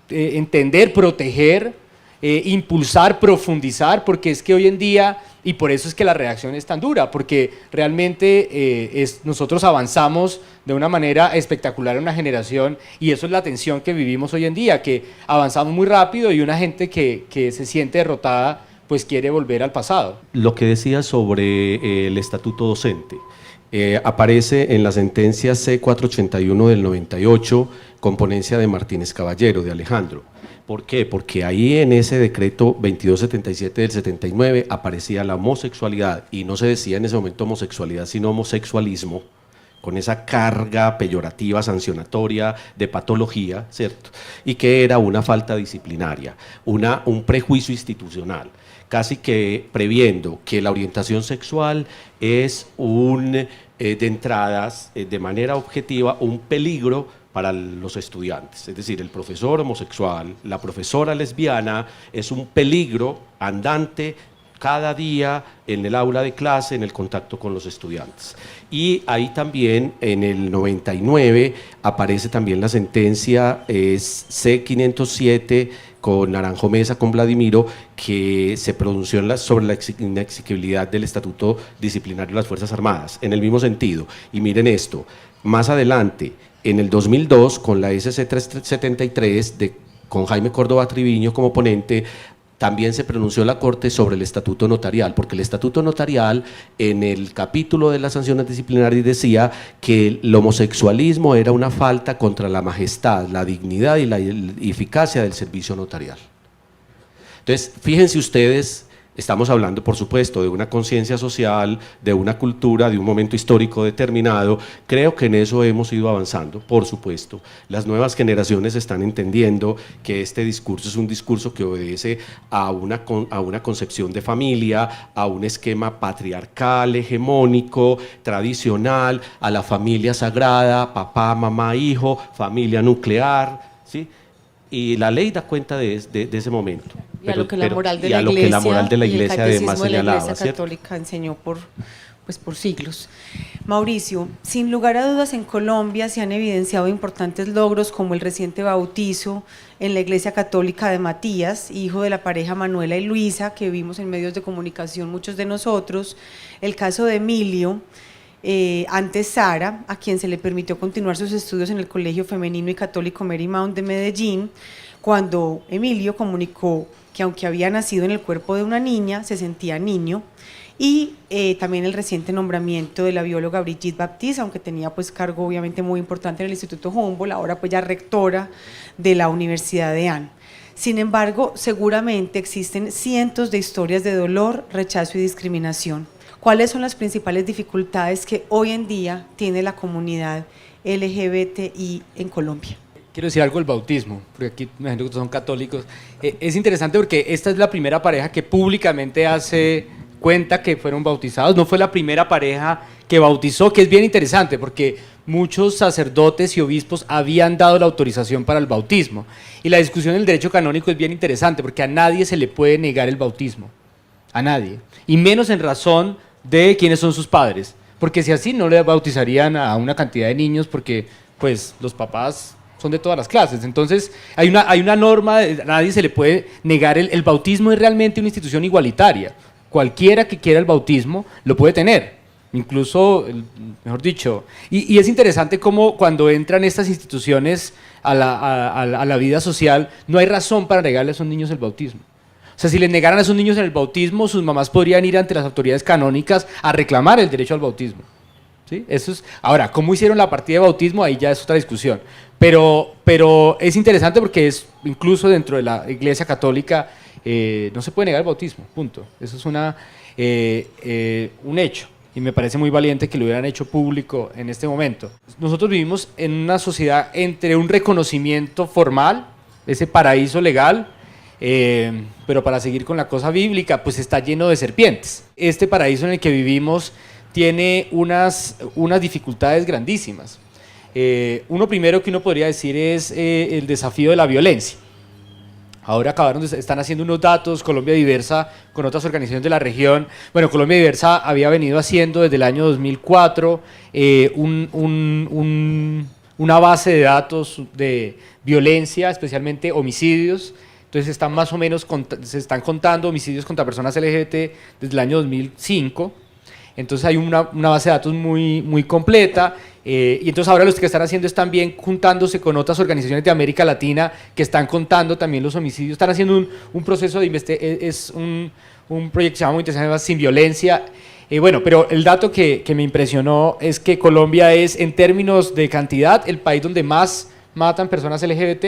entender, proteger, impulsar, profundizar, porque es que hoy en día... Y por eso es que la reacción es tan dura, porque realmente nosotros avanzamos de una manera espectacular en una generación, y eso es la tensión que vivimos hoy en día, que avanzamos muy rápido y una gente que se siente derrotada pues quiere volver al pasado. Lo que decía sobre el estatuto docente, aparece en la sentencia C481 del 98, con ponencia de Martínez Caballero, de Alejandro. ¿Por qué? Porque ahí en ese decreto 2277 del 79 aparecía la homosexualidad, y no se decía en ese momento homosexualidad, sino homosexualismo, con esa carga peyorativa, sancionatoria, de patología, ¿cierto? Y que era una falta disciplinaria, un prejuicio institucional, casi que previendo que la orientación sexual es de entradas, de manera objetiva, un peligro para los estudiantes. Es decir, el profesor homosexual, la profesora lesbiana, es un peligro andante cada día en el aula de clase, en el contacto con los estudiantes. Y ahí también, en el 99, aparece también la sentencia C507 con Naranjo Mesa, con Vladimiro, que se pronunció sobre la inexequibilidad del Estatuto Disciplinario de las Fuerzas Armadas, en el mismo sentido. Y miren esto, más adelante, en el 2002, con la SC 373, con Jaime Córdoba Triviño como ponente, también se pronunció la Corte sobre el estatuto notarial, porque el estatuto notarial, en el capítulo de las sanciones disciplinarias, decía que el homosexualismo era una falta contra la majestad, la dignidad y la eficacia del servicio notarial. Entonces, fíjense ustedes, estamos hablando, por supuesto, de una conciencia social, de una cultura, de un momento histórico determinado. Creo que en eso hemos ido avanzando, por supuesto. Las nuevas generaciones están entendiendo que este discurso es un discurso que obedece a una concepción de familia, a un esquema patriarcal, hegemónico, tradicional, a la familia sagrada, papá, mamá, hijo, familia nuclear, ¿sí? Y la ley da cuenta de ese momento. Y a lo que la moral de la Iglesia además señalaba, de la Iglesia ¿cierto? Católica enseñó por siglos. Mauricio, sin lugar a dudas, en Colombia se han evidenciado importantes logros, como el reciente bautizo en la Iglesia Católica de Matías, hijo de la pareja Manuela y Luisa, que vimos en medios de comunicación muchos de nosotros, el caso de Emilio, antes Sara, a quien se le permitió continuar sus estudios en el Colegio Femenino y Católico Marymount de Medellín, cuando Emilio comunicó que aunque había nacido en el cuerpo de una niña, se sentía niño, y también el reciente nombramiento de la bióloga Brigitte Baptiste, aunque tenía pues cargo obviamente muy importante en el Instituto Humboldt, ahora pues ya rectora de la Universidad de Ann. Sin embargo, seguramente existen cientos de historias de dolor, rechazo y discriminación. ¿Cuáles son las principales dificultades que hoy en día tiene la comunidad LGBTI en Colombia? Quiero decir algo del bautismo, porque aquí me imagino que son católicos. Es interesante porque esta es la primera pareja que públicamente hace cuenta que fueron bautizados, no fue la primera pareja que bautizó, que es bien interesante porque muchos sacerdotes y obispos habían dado la autorización para el bautismo. Y la discusión del derecho canónico es bien interesante porque a nadie se le puede negar el bautismo, a nadie, y menos en razón de quiénes son sus padres, porque si así no le bautizarían a una cantidad de niños porque pues los papás son de todas las clases. Entonces hay una norma, a nadie se le puede negar el bautismo. Es realmente una institución igualitaria, cualquiera que quiera el bautismo lo puede tener, incluso, mejor dicho, y es interesante cómo cuando entran estas instituciones a la vida social, no hay razón para negarle a esos niños el bautismo. O sea, si les negaran a esos niños el bautismo, sus mamás podrían ir ante las autoridades canónicas a reclamar el derecho al bautismo. ¿Sí? Eso es, ahora, ¿cómo hicieron la partida de bautismo? Ahí ya es otra discusión. Pero es interesante porque es, incluso dentro de la Iglesia Católica, no se puede negar el bautismo, punto. Eso es un hecho. Y me parece muy valiente que lo hubieran hecho público en este momento. Nosotros vivimos en una sociedad entre un reconocimiento formal, ese paraíso legal, pero para seguir con la cosa bíblica, pues está lleno de serpientes. Este paraíso en el que vivimos tiene unas dificultades grandísimas. Uno primero que uno podría decir es el desafío de la violencia. Ahora están haciendo unos datos, Colombia Diversa, con otras organizaciones de la región. Bueno, Colombia Diversa había venido haciendo desde el año 2004 una base de datos de violencia, especialmente homicidios. Entonces más o menos se están contando homicidios contra personas LGBT desde el año 2005. Entonces hay una base de datos muy, muy completa, y entonces ahora los que están haciendo es también juntándose con otras organizaciones de América Latina que están contando también los homicidios, están haciendo un proceso de investigación, es un proyecto que se llama muy interesante, Sin Violencia. Bueno, pero el dato que me impresionó es que Colombia es, en términos de cantidad, el país donde más matan personas LGBT.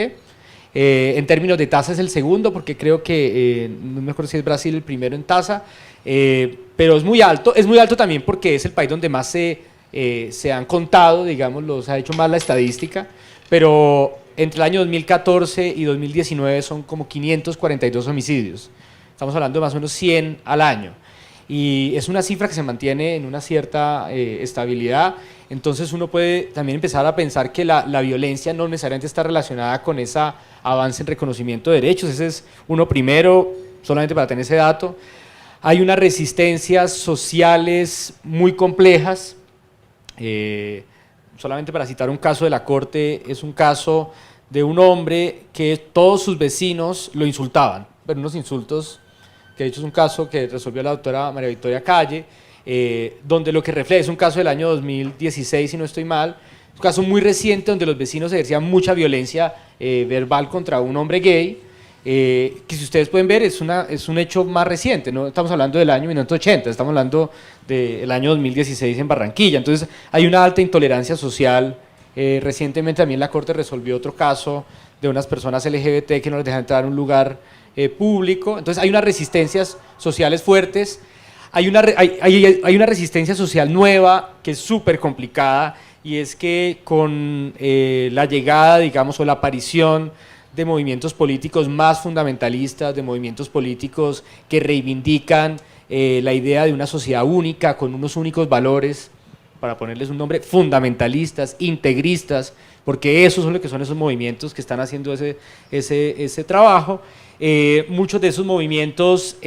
En términos de tasa es el segundo, porque creo que, no me acuerdo si es Brasil el primero en tasa, pero es muy alto también porque es el país donde más se han contado, digamos, se ha hecho más la estadística, pero entre el año 2014 y 2019 son como 542 homicidios, estamos hablando de más o menos 100 al año, y es una cifra que se mantiene en una cierta estabilidad. Entonces uno puede también empezar a pensar que la violencia no necesariamente está relacionada con ese avance en reconocimiento de derechos. Ese es uno primero, solamente para tener ese dato. Hay unas resistencias sociales muy complejas. Solamente para citar un caso de la Corte, es un caso de un hombre que todos sus vecinos lo insultaban, pero unos insultos que de hecho es un caso que resolvió la doctora María Victoria Calle, donde lo que refleja es un caso del año 2016, si no estoy mal, un caso muy reciente donde los vecinos ejercían mucha violencia verbal contra un hombre gay, que si ustedes pueden ver es un hecho más reciente, no estamos hablando del año 1980, estamos hablando del año 2016 en Barranquilla. Entonces hay una alta intolerancia social. Recientemente también la Corte resolvió otro caso de unas personas LGBT que no les dejan entrar a un lugar público. Entonces hay unas resistencias sociales fuertes. Hay una resistencia social nueva que es súper complicada, y es que con la llegada, digamos, o la aparición de movimientos políticos más fundamentalistas, de movimientos políticos que reivindican la idea de una sociedad única, con unos únicos valores, para ponerles un nombre, fundamentalistas, integristas, porque esos son lo que son esos movimientos que están haciendo ese trabajo. Muchos de esos movimientos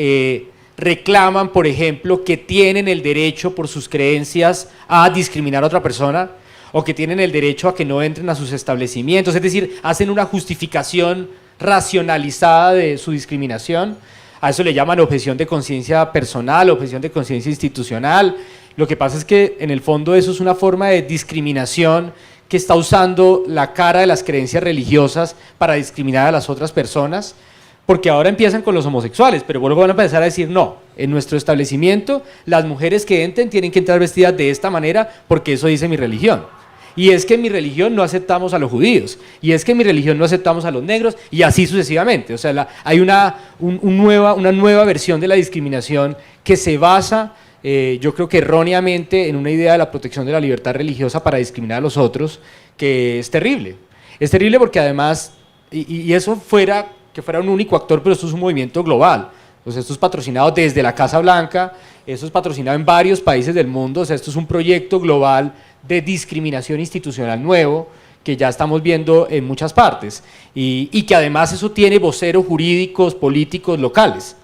reclaman, por ejemplo, que tienen el derecho por sus creencias a discriminar a otra persona, o que tienen el derecho a que no entren a sus establecimientos, es decir, hacen una justificación racionalizada de su discriminación. A eso le llaman objeción de conciencia personal, objeción de conciencia institucional. Lo que pasa es que en el fondo eso es una forma de discriminación que está usando la cara de las creencias religiosas para discriminar a las otras personas, porque ahora empiezan con los homosexuales, pero luego van a empezar a decir, no, en nuestro establecimiento las mujeres que entren tienen que entrar vestidas de esta manera porque eso dice mi religión. Y es que en mi religión no aceptamos a los judíos, y es que en mi religión no aceptamos a los negros, y así sucesivamente. O sea, hay una nueva versión de la discriminación que se basa, yo creo que erróneamente, en una idea de la protección de la libertad religiosa para discriminar a los otros, que es terrible. Es terrible porque además, y eso que fuera un único actor, pero esto es un movimiento global. Pues esto es patrocinado desde la Casa Blanca, eso es patrocinado en varios países del mundo, o sea, esto es un proyecto global de discriminación institucional nuevo que ya estamos viendo en muchas partes y que además eso tiene voceros jurídicos, políticos, locales.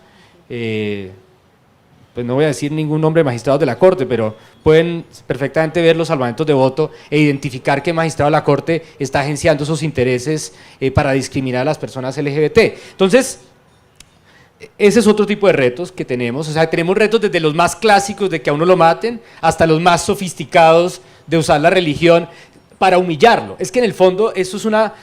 Pues no voy a decir ningún nombre de magistrados de la Corte, pero pueden perfectamente ver los salvamentos de voto e identificar qué magistrado de la Corte está agenciando esos intereses para discriminar a las personas LGBT. Entonces, ese es otro tipo de retos que tenemos, o sea, tenemos retos desde los más clásicos de que a uno lo maten, hasta los más sofisticados de usar la religión para humillarlo. Es que en el fondo eso es una,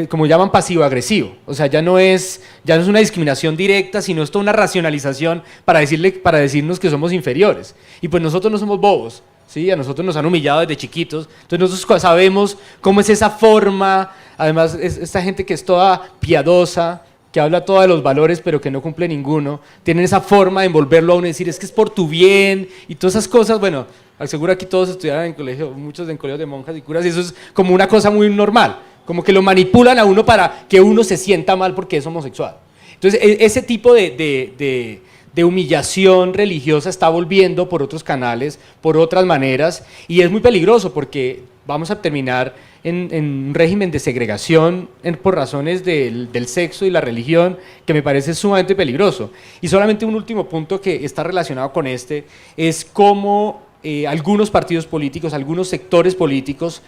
como llaman, pasivo-agresivo, o sea, ya no es una discriminación directa, sino es toda una racionalización para decirnos que somos inferiores. Y pues nosotros no somos bobos, ¿sí? A nosotros nos han humillado desde chiquitos, entonces nosotros sabemos cómo es esa forma, además esta gente que es toda piadosa, que habla toda de los valores pero que no cumple ninguno, tienen esa forma de envolverlo a uno y decir es que es por tu bien y todas esas cosas. Bueno, seguro aquí todos estudiaron en colegio, muchos en colegios de monjas y curas, y eso es como una cosa muy normal, como que lo manipulan a uno para que uno se sienta mal porque es homosexual. Entonces ese tipo de humillación religiosa está volviendo por otros canales, por otras maneras, y es muy peligroso porque vamos a terminar en un régimen de segregación por razones del sexo y la religión, que me parece sumamente peligroso. Y solamente un último punto que está relacionado con este, es cómo algunos partidos políticos, algunos sectores políticos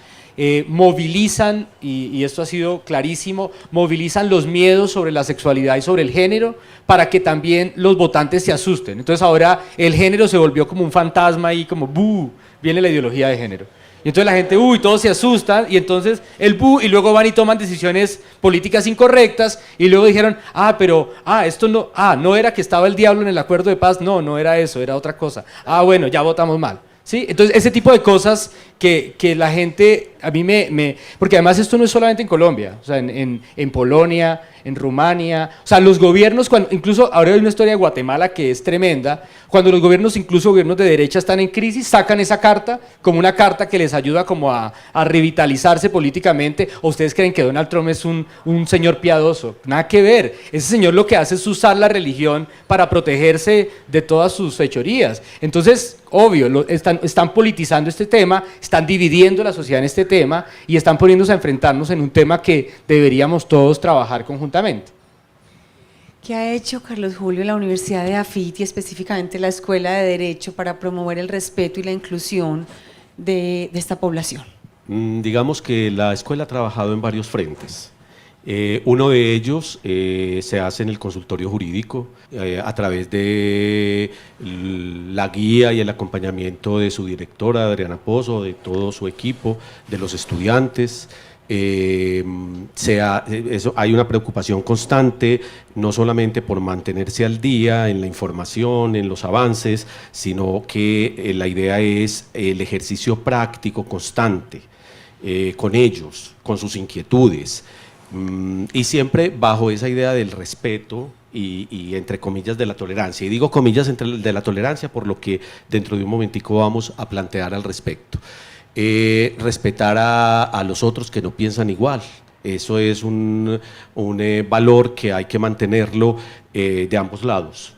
movilizan, y esto ha sido clarísimo, movilizan los miedos sobre la sexualidad y sobre el género para que también los votantes se asusten. Entonces ahora el género se volvió como un fantasma y como ¡buh! Viene la ideología de género. Y entonces la gente, uy, todos se asustan, y entonces el bu, y luego van y toman decisiones políticas incorrectas, y luego dijeron, esto no, no era que estaba el diablo en el acuerdo de paz, no era eso, era otra cosa. Bueno, ya votamos mal. ¿Sí? Entonces ese tipo de cosas que la gente, a mí porque además esto no es solamente en Colombia, o sea, en Polonia, en Rumania, o sea, los gobiernos, incluso ahora hay una historia de Guatemala que es tremenda, cuando los gobiernos, incluso gobiernos de derecha, están en crisis, sacan esa carta como una carta que les ayuda como a revitalizarse políticamente. ¿O ustedes creen que Donald Trump es un señor piadoso? Nada que ver, ese señor lo que hace es usar la religión para protegerse de todas sus fechorías. Entonces, obvio, están politizando este tema, están dividiendo la sociedad en este tema y están poniéndose a enfrentarnos en un tema que deberíamos todos trabajar conjuntamente. ¿Qué ha hecho, Carlos Julio, la Universidad de AFIT y específicamente la Escuela de Derecho para promover el respeto y la inclusión de esta población? Digamos que la escuela ha trabajado en varios frentes. Uno de ellos se hace en el consultorio jurídico a través de la guía y el acompañamiento de su directora, Adriana Pozo, de todo su equipo, de los estudiantes. Hay una preocupación constante, no solamente por mantenerse al día en la información, en los avances, sino que la idea es el ejercicio práctico constante con ellos, con sus inquietudes, y siempre bajo esa idea del respeto y entre comillas de la tolerancia. Y digo comillas de la tolerancia por lo que dentro de un momentico vamos a plantear al respecto. Respetar a los otros que no piensan igual. Eso es un valor que hay que mantenerlo de ambos lados,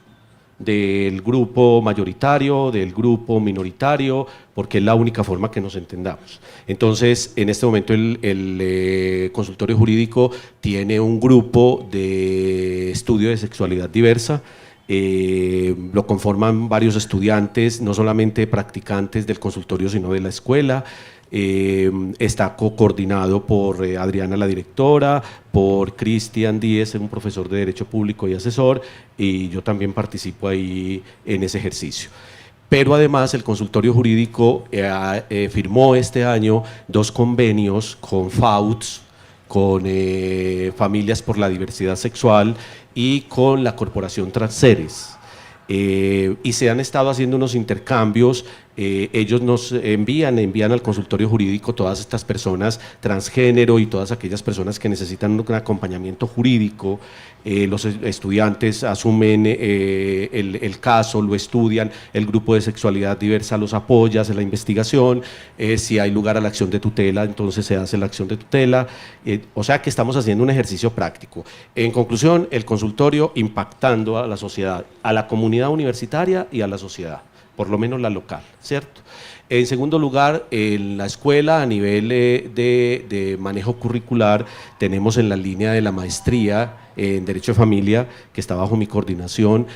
del grupo mayoritario, del grupo minoritario, porque es la única forma que nos entendamos. Entonces, en este momento el consultorio jurídico tiene un grupo de estudio de sexualidad diversa. Lo conforman varios estudiantes, no solamente practicantes del consultorio, sino de la escuela. Está coordinado por Adriana, la directora, por Cristian Díez, un profesor de Derecho Público y asesor, y yo también participo ahí en ese ejercicio. Pero además el consultorio jurídico firmó este año 2 convenios con FAUTS, con Familias por la Diversidad Sexual y con la Corporación Transseres. Y se han estado haciendo unos intercambios Ellos nos envían al consultorio jurídico todas estas personas transgénero y todas aquellas personas que necesitan un acompañamiento jurídico. Los estudiantes asumen el caso, lo estudian, el grupo de sexualidad diversa los apoya, hace la investigación, si hay lugar a la acción de tutela, entonces se hace la acción de tutela, o sea que estamos haciendo un ejercicio práctico. En conclusión, el consultorio impactando a la sociedad, a la comunidad universitaria y a la sociedad, por lo menos la local, ¿cierto? En segundo lugar, en la escuela a nivel de manejo curricular tenemos en la línea de la maestría en Derecho de Familia, que está bajo mi coordinación,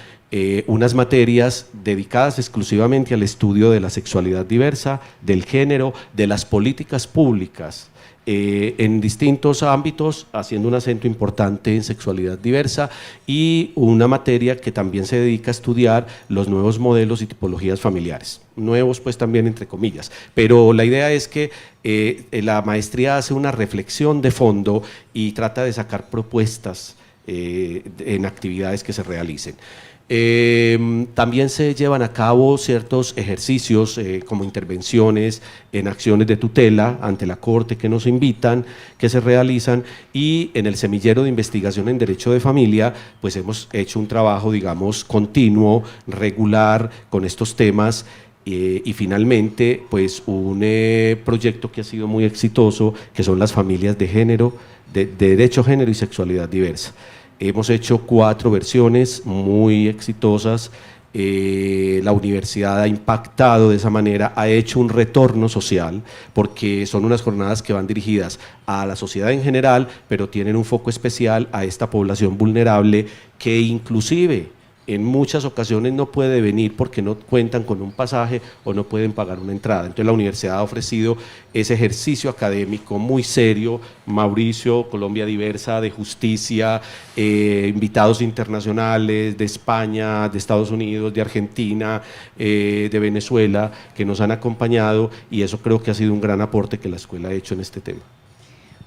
unas materias dedicadas exclusivamente al estudio de la sexualidad diversa, del género, de las políticas públicas, en distintos ámbitos, haciendo un acento importante en sexualidad diversa, y una materia que también se dedica a estudiar los nuevos modelos y tipologías familiares, nuevos pues también entre comillas, pero la idea es que la maestría hace una reflexión de fondo y trata de sacar propuestas en actividades que se realicen. También se llevan a cabo ciertos ejercicios como intervenciones en acciones de tutela ante la Corte que nos invitan, que se realizan, y en el semillero de investigación en Derecho de Familia pues hemos hecho un trabajo, digamos, continuo, regular con estos temas. Y finalmente pues un proyecto que ha sido muy exitoso, que son las familias de género, de derecho, género y sexualidad diversa. Hemos hecho 4 versiones muy exitosas. La universidad ha impactado de esa manera, ha hecho un retorno social, porque son unas jornadas que van dirigidas a la sociedad en general, pero tienen un foco especial a esta población vulnerable que inclusive en muchas ocasiones no puede venir porque no cuentan con un pasaje o no pueden pagar una entrada. Entonces la universidad ha ofrecido ese ejercicio académico muy serio, Mauricio, Colombia Diversa, de justicia, invitados internacionales de España, de Estados Unidos, de Argentina, de Venezuela, que nos han acompañado, y eso creo que ha sido un gran aporte que la escuela ha hecho en este tema.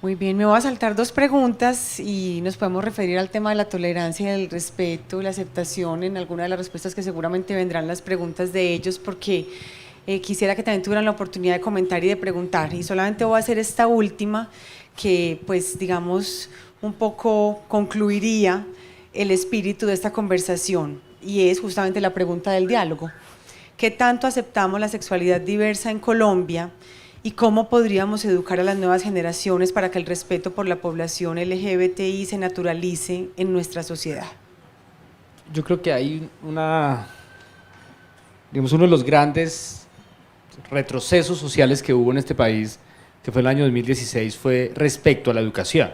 Muy bien, me voy a saltar 2 preguntas y nos podemos referir al tema de la tolerancia, el respeto y la aceptación en alguna de las respuestas que seguramente vendrán las preguntas de ellos, porque quisiera que también tuvieran la oportunidad de comentar y de preguntar, y solamente voy a hacer esta última que pues digamos un poco concluiría el espíritu de esta conversación, y es justamente la pregunta del diálogo. ¿Qué tanto aceptamos la sexualidad diversa en Colombia? ¿Y cómo podríamos educar a las nuevas generaciones para que el respeto por la población LGBTI se naturalice en nuestra sociedad? Yo creo que hay digamos, uno de los grandes retrocesos sociales que hubo en este país, que fue el año 2016, fue respecto a la educación,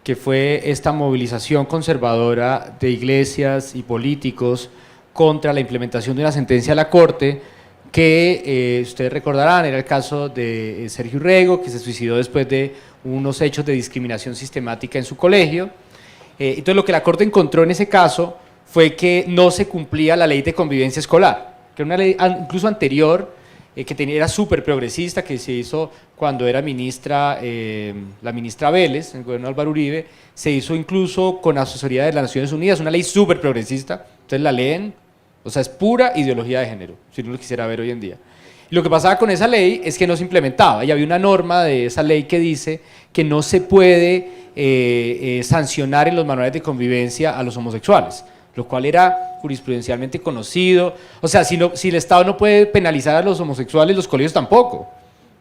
que fue esta movilización conservadora de iglesias y políticos contra la implementación de una sentencia de la Corte, que ustedes recordarán, era el caso de Sergio Urrego, que se suicidó después de unos hechos de discriminación sistemática en su colegio. Entonces lo que la Corte encontró en ese caso fue que no se cumplía la ley de convivencia escolar, que era una ley incluso anterior, que era súper progresista, que se hizo cuando era ministra, la ministra Vélez, en el gobierno de Álvaro Uribe, se hizo incluso con asesoría de las Naciones Unidas, una ley súper progresista, ustedes la leen. O sea, es pura ideología de género, si uno lo quisiera ver hoy en día. Y lo que pasaba con esa ley es que no se implementaba, y había una norma de esa ley que dice que no se puede sancionar en los manuales de convivencia a los homosexuales, lo cual era jurisprudencialmente conocido. O sea, si el Estado no puede penalizar a los homosexuales, los colegios tampoco.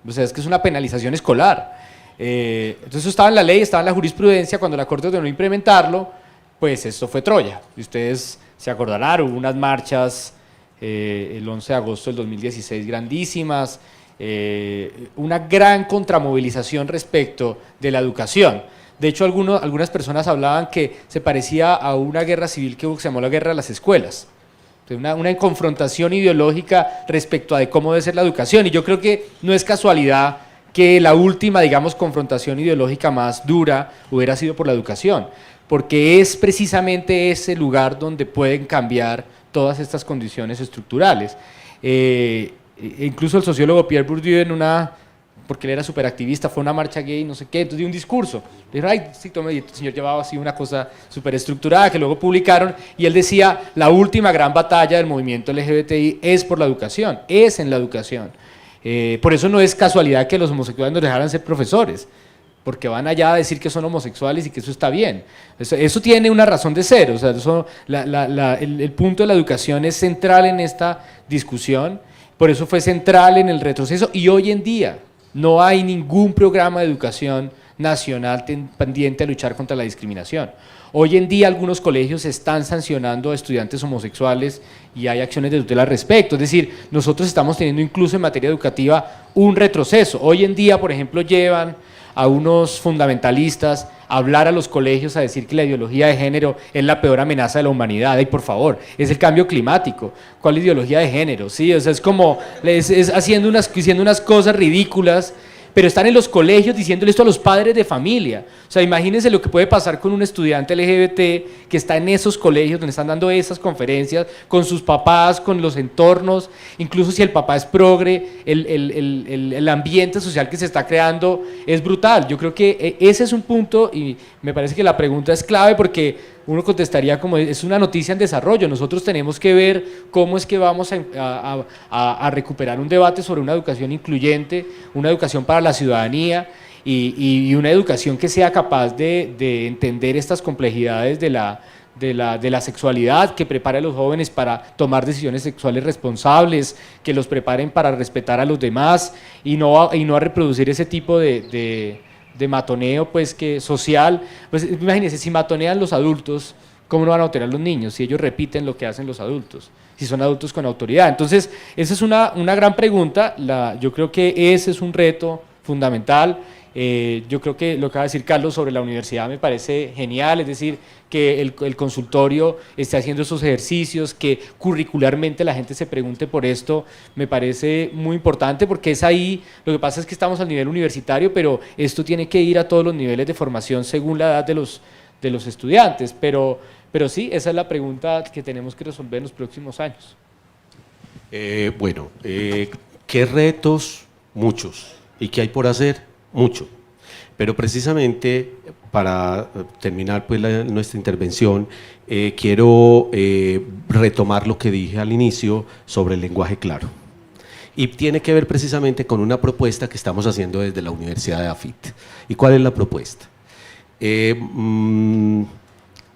O sea, es que es una penalización escolar. Entonces eso estaba en la ley, estaba en la jurisprudencia. Cuando la Corte ordenó implementarlo, pues esto fue Troya. Y ustedes se acordarán, hubo unas marchas el 11 de agosto del 2016 grandísimas, una gran contramovilización respecto de la educación. De hecho, algunas personas hablaban que se parecía a una guerra civil que se llamó la Guerra de las Escuelas. Una confrontación ideológica respecto a de cómo debe ser la educación, y yo creo que no es casualidad que la última, digamos, confrontación ideológica más dura hubiera sido por la educación, porque es precisamente ese lugar donde pueden cambiar todas estas condiciones estructurales. Incluso el sociólogo Pierre Bourdieu, en una porque él era súper activista, fue a una marcha gay, no sé qué, entonces dio un discurso. Le dijeron, ay, sí, tome, y el señor llevaba así una cosa súper estructurada que luego publicaron, y él decía, la última gran batalla del movimiento LGBTI es por la educación, es en la educación. Por eso no es casualidad que los homosexuales nos dejaran ser profesores, porque van allá a decir que son homosexuales y que eso está bien. Eso tiene una razón de ser, o sea, el punto de la educación es central en esta discusión, por eso fue central en el retroceso, y hoy en día no hay ningún programa de educación nacional pendiente a luchar contra la discriminación. Hoy en día algunos colegios están sancionando a estudiantes homosexuales y hay acciones de tutela al respecto, es decir, nosotros estamos teniendo incluso en materia educativa un retroceso. Hoy en día, por ejemplo, llevan a unos fundamentalistas a hablar a los colegios a decir que la ideología de género es la peor amenaza de la humanidad. Y por favor, es el cambio climático. ¿Cuál ideología de género? Sí, o sea, es como es haciendo unas cosas ridículas, pero están en los colegios diciéndole esto a los padres de familia. O sea, imagínense lo que puede pasar con un estudiante LGBT que está en esos colegios donde están dando esas conferencias, con sus papás, con los entornos, incluso si el papá es progre, el ambiente social que se está creando es brutal. Yo creo que ese es un punto y me parece que la pregunta es clave porque uno contestaría como es una noticia en desarrollo, nosotros tenemos que ver cómo es que vamos a recuperar un debate sobre una educación incluyente, una educación para la ciudadanía y una educación que sea capaz de entender estas complejidades de la sexualidad, que prepare a los jóvenes para tomar decisiones sexuales responsables, que los preparen para respetar a los demás y no a reproducir ese tipo de matoneo pues que social. Pues imagínense, si matonean los adultos, ¿cómo no van a matonear los niños? Si ellos repiten lo que hacen los adultos, si son adultos con autoridad. Entonces, esa es una gran pregunta, yo creo que ese es un reto fundamental. Yo creo que lo que va a decir Carlos sobre la universidad me parece genial, es decir, que el consultorio esté haciendo esos ejercicios, que curricularmente la gente se pregunte por esto, me parece muy importante porque es ahí, lo que pasa es que estamos al nivel universitario, pero esto tiene que ir a todos los niveles de formación según la edad de los estudiantes, pero sí, esa es la pregunta que tenemos que resolver en los próximos años. ¿Qué retos? Muchos. ¿Y qué hay por hacer? Mucho, pero precisamente para terminar pues nuestra intervención quiero retomar lo que dije al inicio sobre el lenguaje claro y tiene que ver precisamente con una propuesta que estamos haciendo desde la Universidad de AFIT. ¿Y cuál es la propuesta?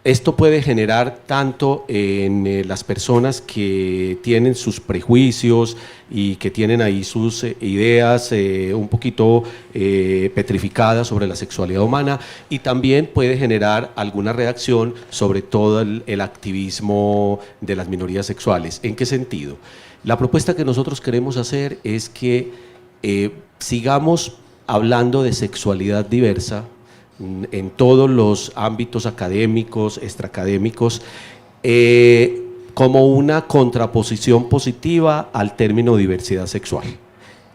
Esto puede generar tanto en las personas que tienen sus prejuicios y que tienen ahí sus ideas un poquito petrificadas sobre la sexualidad humana, y también puede generar alguna reacción sobre todo el activismo de las minorías sexuales. ¿En qué sentido? La propuesta que nosotros queremos hacer es que sigamos hablando de sexualidad diversa en todos los ámbitos académicos, extraacadémicos, como una contraposición positiva al término diversidad sexual.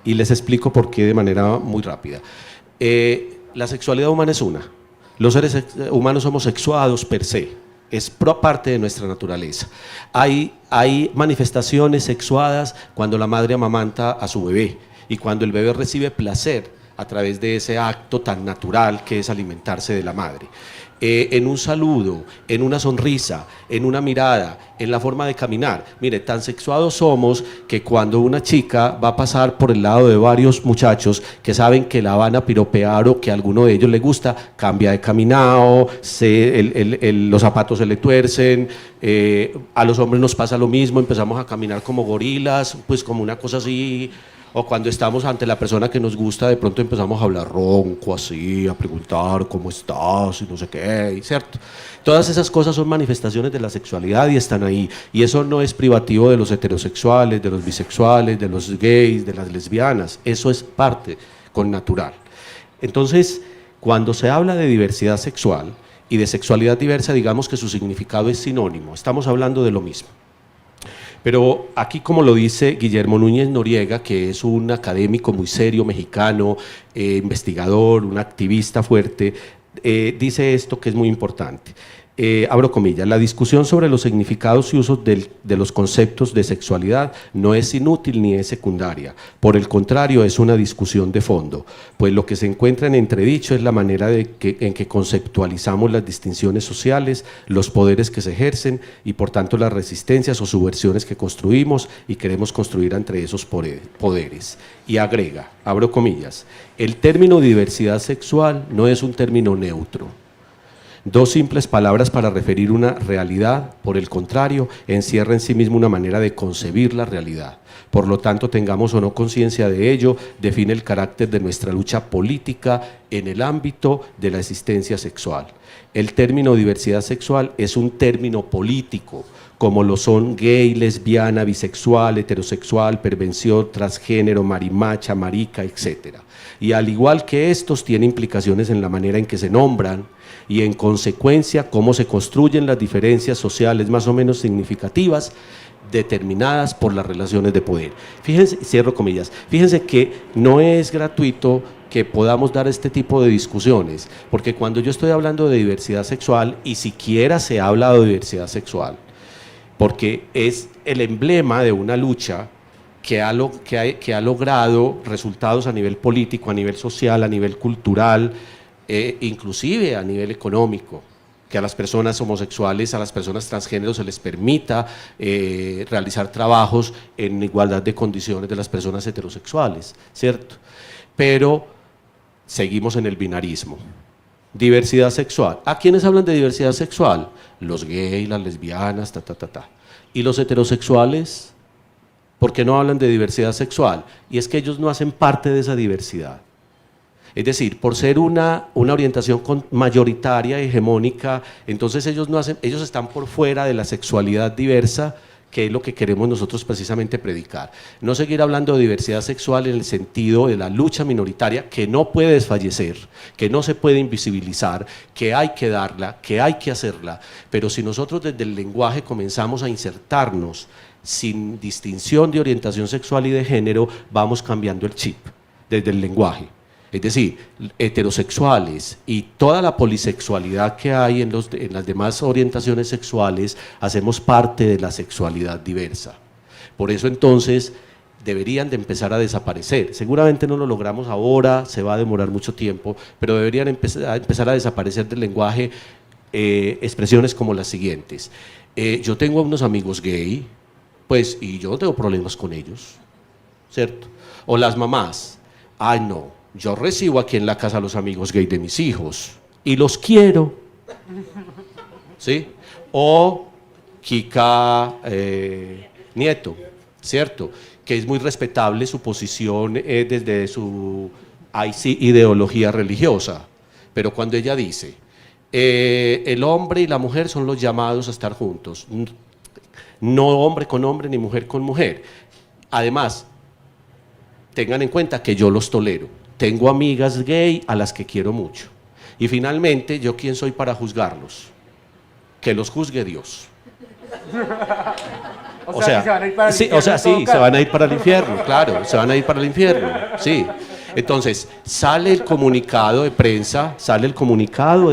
Y les explico por qué de manera muy rápida. La sexualidad humana es una. Los seres humanos somos sexuados per se. Es parte de nuestra naturaleza. Hay manifestaciones sexuadas cuando la madre amamanta a su bebé y cuando el bebé recibe placer a través de ese acto tan natural que es alimentarse de la madre. En un saludo, en una sonrisa, en una mirada, en la forma de caminar. Mire, tan sexuados somos que cuando una chica va a pasar por el lado de varios muchachos que saben que la van a piropear o que a alguno de ellos le gusta, cambia de caminado, los zapatos se le tuercen, a los hombres nos pasa lo mismo, empezamos a caminar como gorilas, pues como una cosa así. O cuando estamos ante la persona que nos gusta, de pronto empezamos a hablar ronco, así, a preguntar cómo estás y no sé qué, ¿cierto? Todas esas cosas son manifestaciones de la sexualidad y están ahí. Y eso no es privativo de los heterosexuales, de los bisexuales, de los gays, de las lesbianas. Eso es parte connatural. Entonces, cuando se habla de diversidad sexual y de sexualidad diversa, digamos que su significado es sinónimo. Estamos hablando de lo mismo. Pero aquí, como lo dice Guillermo Núñez Noriega, que es un académico muy serio, mexicano, investigador, un activista fuerte, dice esto que es muy importante. abro comillas, la discusión sobre los significados y usos de los conceptos de sexualidad no es inútil ni es secundaria, por el contrario es una discusión de fondo, pues lo que se encuentra en entredicho es la manera en que conceptualizamos las distinciones sociales, los poderes que se ejercen y por tanto las resistencias o subversiones que construimos y queremos construir entre esos poderes. Y agrega, abro comillas, el término diversidad sexual no es un término neutro. Dos simples palabras para referir una realidad, por el contrario, encierra en sí mismo una manera de concebir la realidad. Por lo tanto, tengamos o no conciencia de ello, define el carácter de nuestra lucha política en el ámbito de la existencia sexual. El término diversidad sexual es un término político, como lo son gay, lesbiana, bisexual, heterosexual, pervención, transgénero, marimacha, marica, etc. Y al igual que estos, tiene implicaciones en la manera en que se nombran, y en consecuencia cómo se construyen las diferencias sociales más o menos significativas determinadas por las relaciones de poder. Fíjense, cierro comillas, fíjense que no es gratuito que podamos dar este tipo de discusiones, porque cuando yo estoy hablando de diversidad sexual, y siquiera se ha hablado de diversidad sexual, porque es el emblema de una lucha que ha logrado resultados a nivel político, a nivel social, a nivel cultural, inclusive a nivel económico, que a las personas homosexuales, a las personas transgénero se les permita realizar trabajos en igualdad de condiciones de las personas heterosexuales, ¿cierto? Pero seguimos en el binarismo. Diversidad sexual. ¿A quiénes hablan de diversidad sexual? Los gays, las lesbianas, ¿Y los heterosexuales? ¿Por qué no hablan de diversidad sexual? Y es que ellos no hacen parte de esa diversidad. Es decir, por ser una orientación mayoritaria, hegemónica, entonces ellos están por fuera de la sexualidad diversa, que es lo que queremos nosotros precisamente predicar. No seguir hablando de diversidad sexual en el sentido de la lucha minoritaria, que no puede desfallecer, que no se puede invisibilizar, que hay que darla, que hay que hacerla, pero si nosotros desde el lenguaje comenzamos a insertarnos sin distinción de orientación sexual y de género, vamos cambiando el chip desde el lenguaje. Es decir, heterosexuales y toda la polisexualidad que hay en las demás orientaciones sexuales, hacemos parte de la sexualidad diversa. Por eso entonces deberían de empezar a desaparecer. Seguramente no lo logramos ahora, se va a demorar mucho tiempo, pero deberían empezar a desaparecer del lenguaje expresiones como las siguientes. Yo tengo unos amigos gay, pues, y yo no tengo problemas con ellos, ¿cierto? O las mamás, ay no, yo recibo aquí en la casa a los amigos gay de mis hijos y los quiero, ¿sí? O Kika Nieto, ¿cierto? Que es muy respetable su posición desde su ideología religiosa, pero cuando ella dice, el hombre y la mujer son los llamados a estar juntos, no hombre con hombre ni mujer con mujer. Además, tengan en cuenta que yo los tolero. Tengo amigas gay a las que quiero mucho. Y finalmente, ¿yo quién soy para juzgarlos? Que los juzgue Dios. O sea, se van a ir para el infierno. Se van a ir para el infierno, claro, se van a ir para el infierno, sí. Entonces, sale el comunicado de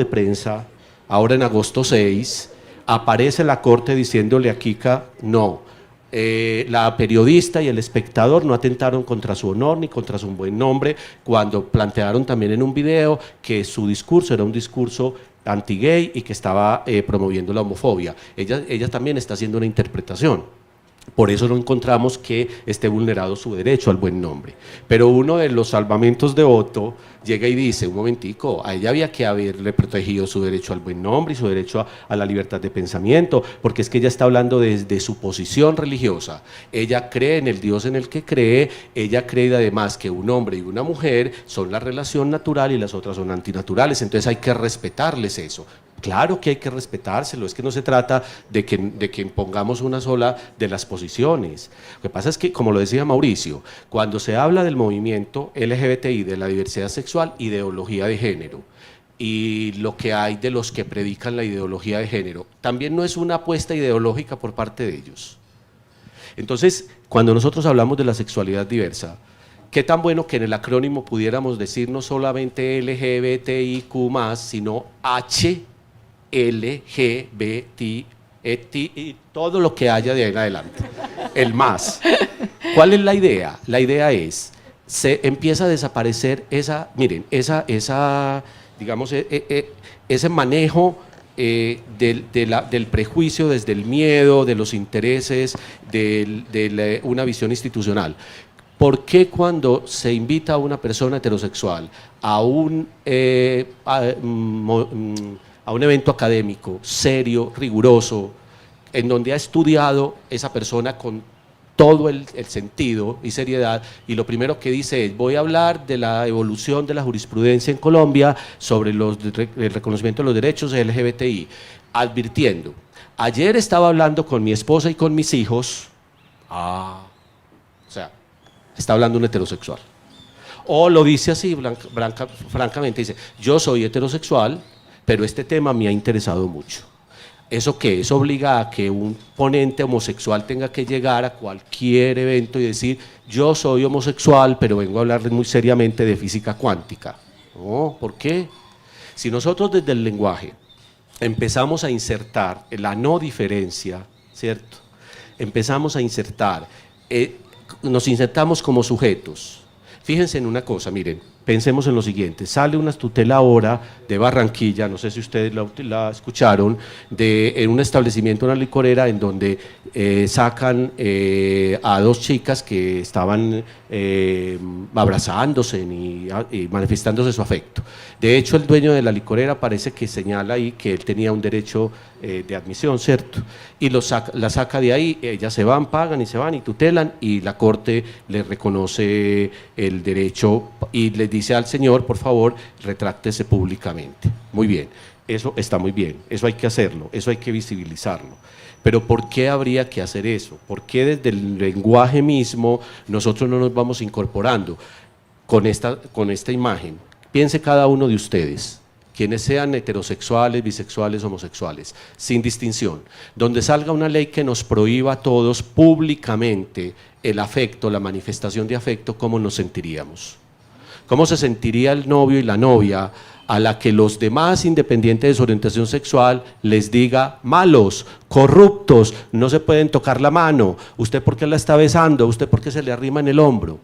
prensa, ahora en agosto 6, aparece la corte diciéndole a Kika, no. La periodista y el espectador no atentaron contra su honor ni contra su buen nombre cuando plantearon también en un video que su discurso era un discurso anti-gay y que estaba promoviendo la homofobia. Ella también está haciendo una interpretación. Por eso no encontramos que esté vulnerado su derecho al buen nombre. Pero uno de los salvamentos de Otto llega y dice, un momentico, a ella había que haberle protegido su derecho al buen nombre y su derecho a la libertad de pensamiento, porque es que ella está hablando desde su posición religiosa. Ella cree en el Dios en el que cree, ella cree además que un hombre y una mujer son la relación natural y las otras son antinaturales, entonces hay que respetarles eso. Claro que hay que respetárselo, es que no se trata de que impongamos una sola de las posiciones. Lo que pasa es que, como lo decía Mauricio, cuando se habla del movimiento LGBTI, de la diversidad sexual, ideología de género, y lo que hay de los que predican la ideología de género, también no es una apuesta ideológica por parte de ellos. Entonces, cuando nosotros hablamos de la sexualidad diversa, qué tan bueno que en el acrónimo pudiéramos decir no solamente LGBTIQ+, sino H LGBT, y todo lo que haya de ahí en adelante, el más. ¿Cuál es la idea? La idea es, se empieza a desaparecer miren, digamos, ese manejo del prejuicio desde el miedo, de los intereses, de una visión institucional. ¿Por qué cuando se invita a una persona heterosexual a un evento académico serio, riguroso, en donde ha estudiado esa persona con todo el sentido y seriedad, y lo primero que dice es: voy a hablar de la evolución de la jurisprudencia en Colombia sobre el reconocimiento de los derechos LGBTI, advirtiendo, ayer estaba hablando con mi esposa y con mis hijos, o sea, está hablando un heterosexual. O lo dice así, francamente, dice: yo soy heterosexual, pero este tema me ha interesado mucho. ¿Eso qué? Eso obliga a que un ponente homosexual tenga que llegar a cualquier evento y decir: yo soy homosexual, pero vengo a hablarles muy seriamente de física cuántica. No, ¿por qué? Si nosotros desde el lenguaje empezamos a insertar la no diferencia, ¿cierto? Empezamos a insertar, nos insertamos como sujetos. Fíjense en una cosa, miren, pensemos en lo siguiente: sale una tutela ahora de Barranquilla, no sé si ustedes la escucharon, en un establecimiento, una licorera, en donde sacan a dos chicas que estaban abrazándose y manifestándose su afecto. De hecho, el dueño de la licorera parece que señala ahí que él tenía un derecho de admisión, ¿cierto? Y la saca de ahí, ellas se van, pagan y se van y tutelan, y la corte le reconoce el derecho y le dice al señor: por favor, retráctese públicamente. Muy bien, eso está muy bien, eso hay que hacerlo, eso hay que visibilizarlo. Pero ¿por qué habría que hacer eso? ¿Por qué desde el lenguaje mismo nosotros no nos vamos incorporando con esta imagen? Piense cada uno de ustedes, quienes sean heterosexuales, bisexuales, homosexuales, sin distinción, donde salga una ley que nos prohíba a todos públicamente el afecto, la manifestación de afecto, ¿cómo nos sentiríamos? ¿Cómo se sentiría el novio y la novia a la que los demás, independiente de su orientación sexual, les diga: malos, corruptos, no se pueden tocar la mano, usted por qué la está besando, usted por qué se le arrima en el hombro?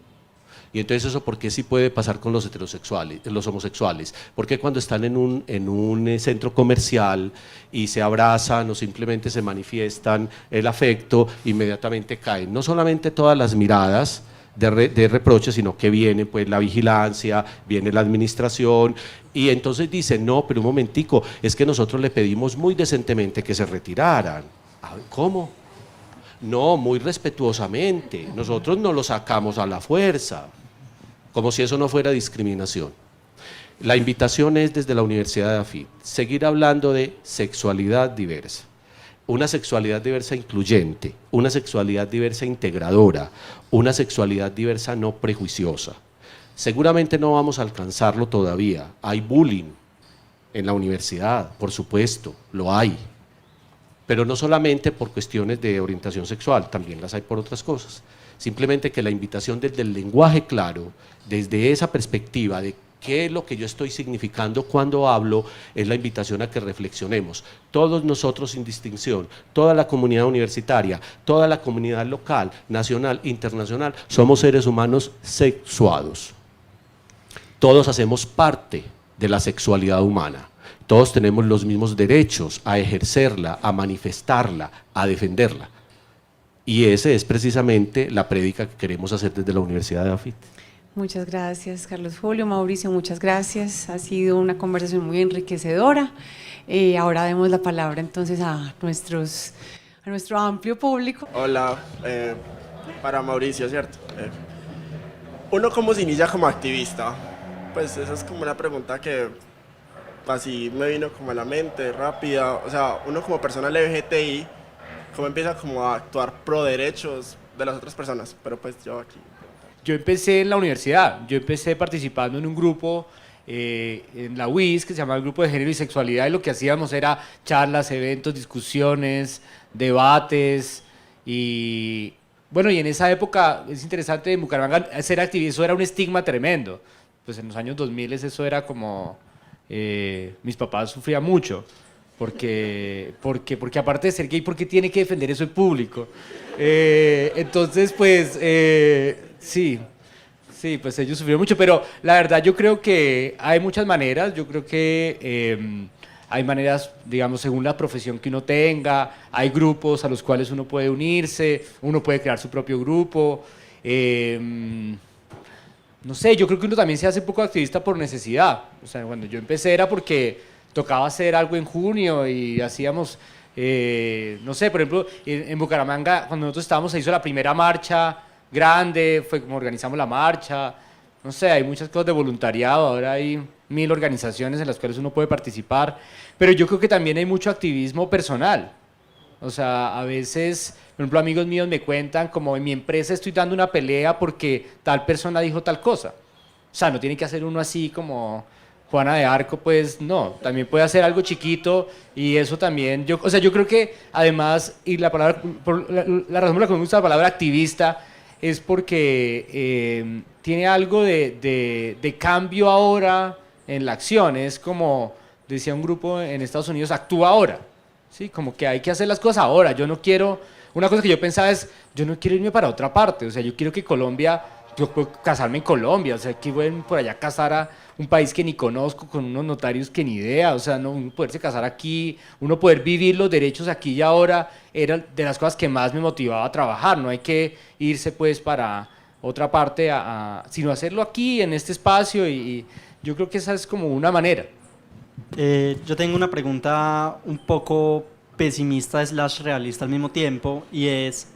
Y entonces eso, ¿por qué sí puede pasar con los heterosexuales, los homosexuales? Porque cuando están en un centro comercial y se abrazan o simplemente se manifiestan el afecto, inmediatamente caen no solamente todas las miradas de reproche, sino que viene pues la vigilancia, viene la administración, y entonces dicen: no, pero un momentico, es que nosotros le pedimos muy decentemente que se retiraran. ¿Cómo? No, muy respetuosamente, nosotros no lo sacamos a la fuerza, como si eso no fuera discriminación. La invitación es desde la Universidad de AFIT, seguir hablando de sexualidad diversa, una sexualidad diversa incluyente, una sexualidad diversa integradora, una sexualidad diversa no prejuiciosa. Seguramente no vamos a alcanzarlo todavía, hay bullying en la universidad, por supuesto, lo hay, pero no solamente por cuestiones de orientación sexual, también las hay por otras cosas. Simplemente que la invitación desde el lenguaje claro, desde esa perspectiva de qué es lo que yo estoy significando cuando hablo, es la invitación a que reflexionemos. Todos nosotros sin distinción, toda la comunidad universitaria, toda la comunidad local, nacional, internacional, somos seres humanos sexuados. Todos hacemos parte de la sexualidad humana. Todos tenemos los mismos derechos a ejercerla, a manifestarla, a defenderla. Y esa es precisamente la prédica que queremos hacer desde la Universidad de AFIT. Muchas gracias, Carlos Julio. Mauricio, muchas gracias. Ha sido una conversación muy enriquecedora. Ahora demos la palabra entonces a nuestro amplio público. Hola, para Mauricio, ¿cierto? ¿Uno cómo se inicia como activista? Pues esa es como una pregunta que así me vino como a la mente, rápida. O sea, uno como persona LGBTI, ¿cómo empieza como a actuar pro derechos de las otras personas? Pero pues yo aquí... Yo empecé en la universidad, yo empecé participando en un grupo en la UIS que se llama el Grupo de Género y Sexualidad, y lo que hacíamos era charlas, eventos, discusiones, debates, y bueno, y en esa época es interesante en Bucaramanga ser activista, eso era un estigma tremendo, pues en los años 2000 eso era como, mis papás sufrían mucho, porque aparte de ser gay, ¿por qué tiene que defender eso en público? Entonces, pues, sí, pues ellos sufrieron mucho, pero la verdad yo creo que hay muchas maneras, yo creo que hay maneras, digamos, según la profesión que uno tenga, hay grupos a los cuales uno puede unirse, uno puede crear su propio grupo, no sé, yo creo que uno también se hace un poco activista por necesidad, o sea, cuando yo empecé era porque tocaba hacer algo en junio y hacíamos, no sé, por ejemplo, en Bucaramanga, cuando nosotros estábamos, se hizo la primera marcha grande, fue como organizamos la marcha, no sé, hay muchas cosas de voluntariado, ahora hay 1000 organizaciones en las cuales uno puede participar, pero yo creo que también hay mucho activismo personal, o sea, a veces, por ejemplo, amigos míos me cuentan como en mi empresa estoy dando una pelea porque tal persona dijo tal cosa, o sea, no tiene que hacer uno así como Juana de Arco, pues no, también puede hacer algo chiquito y eso también, o sea, yo creo que además, y la palabra, la razón por la que me gusta la palabra activista es porque tiene algo de cambio ahora en la acción, es como decía un grupo en Estados Unidos, actúa ahora, ¿sí? Como que hay que hacer las cosas ahora, yo no quiero, una cosa que yo pensaba es, yo no quiero irme para otra parte, o sea, yo quiero que Colombia, yo puedo casarme en Colombia, o sea, que voy por allá a casar a un país que ni conozco, con unos notarios que ni idea, o sea, no, uno poderse casar aquí, uno poder vivir los derechos aquí y ahora, era de las cosas que más me motivaba a trabajar, no hay que irse pues para otra parte, sino hacerlo aquí, en este espacio, y yo creo que esa es como una manera. Yo tengo una pregunta un poco pesimista / realista al mismo tiempo, y es,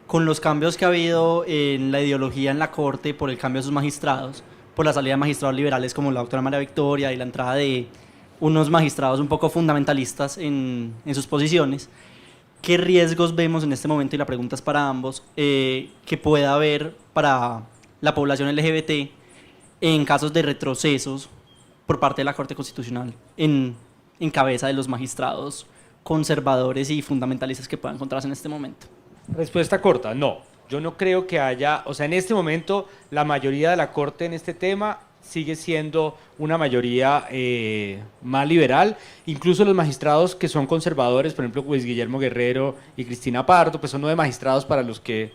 con los cambios que ha habido en la ideología en la Corte por el cambio de sus magistrados, por la salida de magistrados liberales como la doctora María Victoria y la entrada de unos magistrados un poco fundamentalistas en sus posiciones, ¿qué riesgos vemos en este momento, y la pregunta es para ambos, que pueda haber para la población LGBT en casos de retrocesos por parte de la Corte Constitucional en cabeza de los magistrados conservadores y fundamentalistas que puedan encontrarse en este momento? Respuesta corta, no. Yo no creo que haya, o sea, en este momento la mayoría de la Corte en este tema sigue siendo una mayoría más liberal, incluso los magistrados que son conservadores, por ejemplo, Luis Guillermo Guerrero y Cristina Pardo, pues son 9 magistrados para los que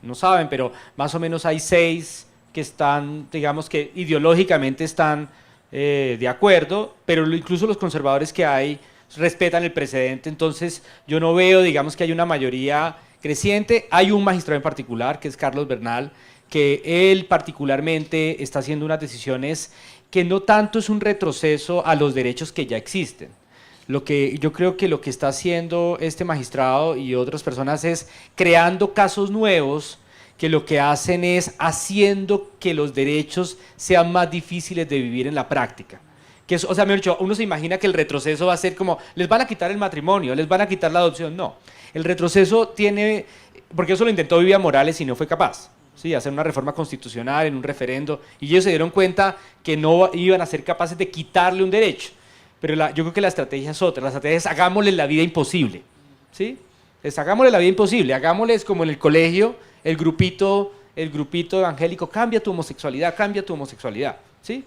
no saben, pero más o menos hay 6 que están, digamos que ideológicamente están de acuerdo, pero incluso los conservadores que hay respetan el precedente, entonces yo no veo, digamos, que hay una mayoría creciente. Hay un magistrado en particular, que es Carlos Bernal, que él particularmente está haciendo unas decisiones que no tanto es un retroceso a los derechos que ya existen. Yo creo que lo que está haciendo este magistrado y otras personas es creando casos nuevos que lo que hacen es haciendo que los derechos sean más difíciles de vivir en la práctica. O sea, mejor dicho, uno se imagina que el retroceso va a ser como, les van a quitar el matrimonio, les van a quitar la adopción. No, el retroceso tiene, porque eso lo intentó Vivian Morales y no fue capaz, ¿sí? Hacer una reforma constitucional en un referendo, y ellos se dieron cuenta que no iban a ser capaces de quitarle un derecho. Pero yo creo que la estrategia es otra, la estrategia es hagámosle la vida imposible, ¿sí? Hagámosle la vida imposible, hagámosles como en el colegio, el grupito evangélico, cambia tu homosexualidad, ¿sí?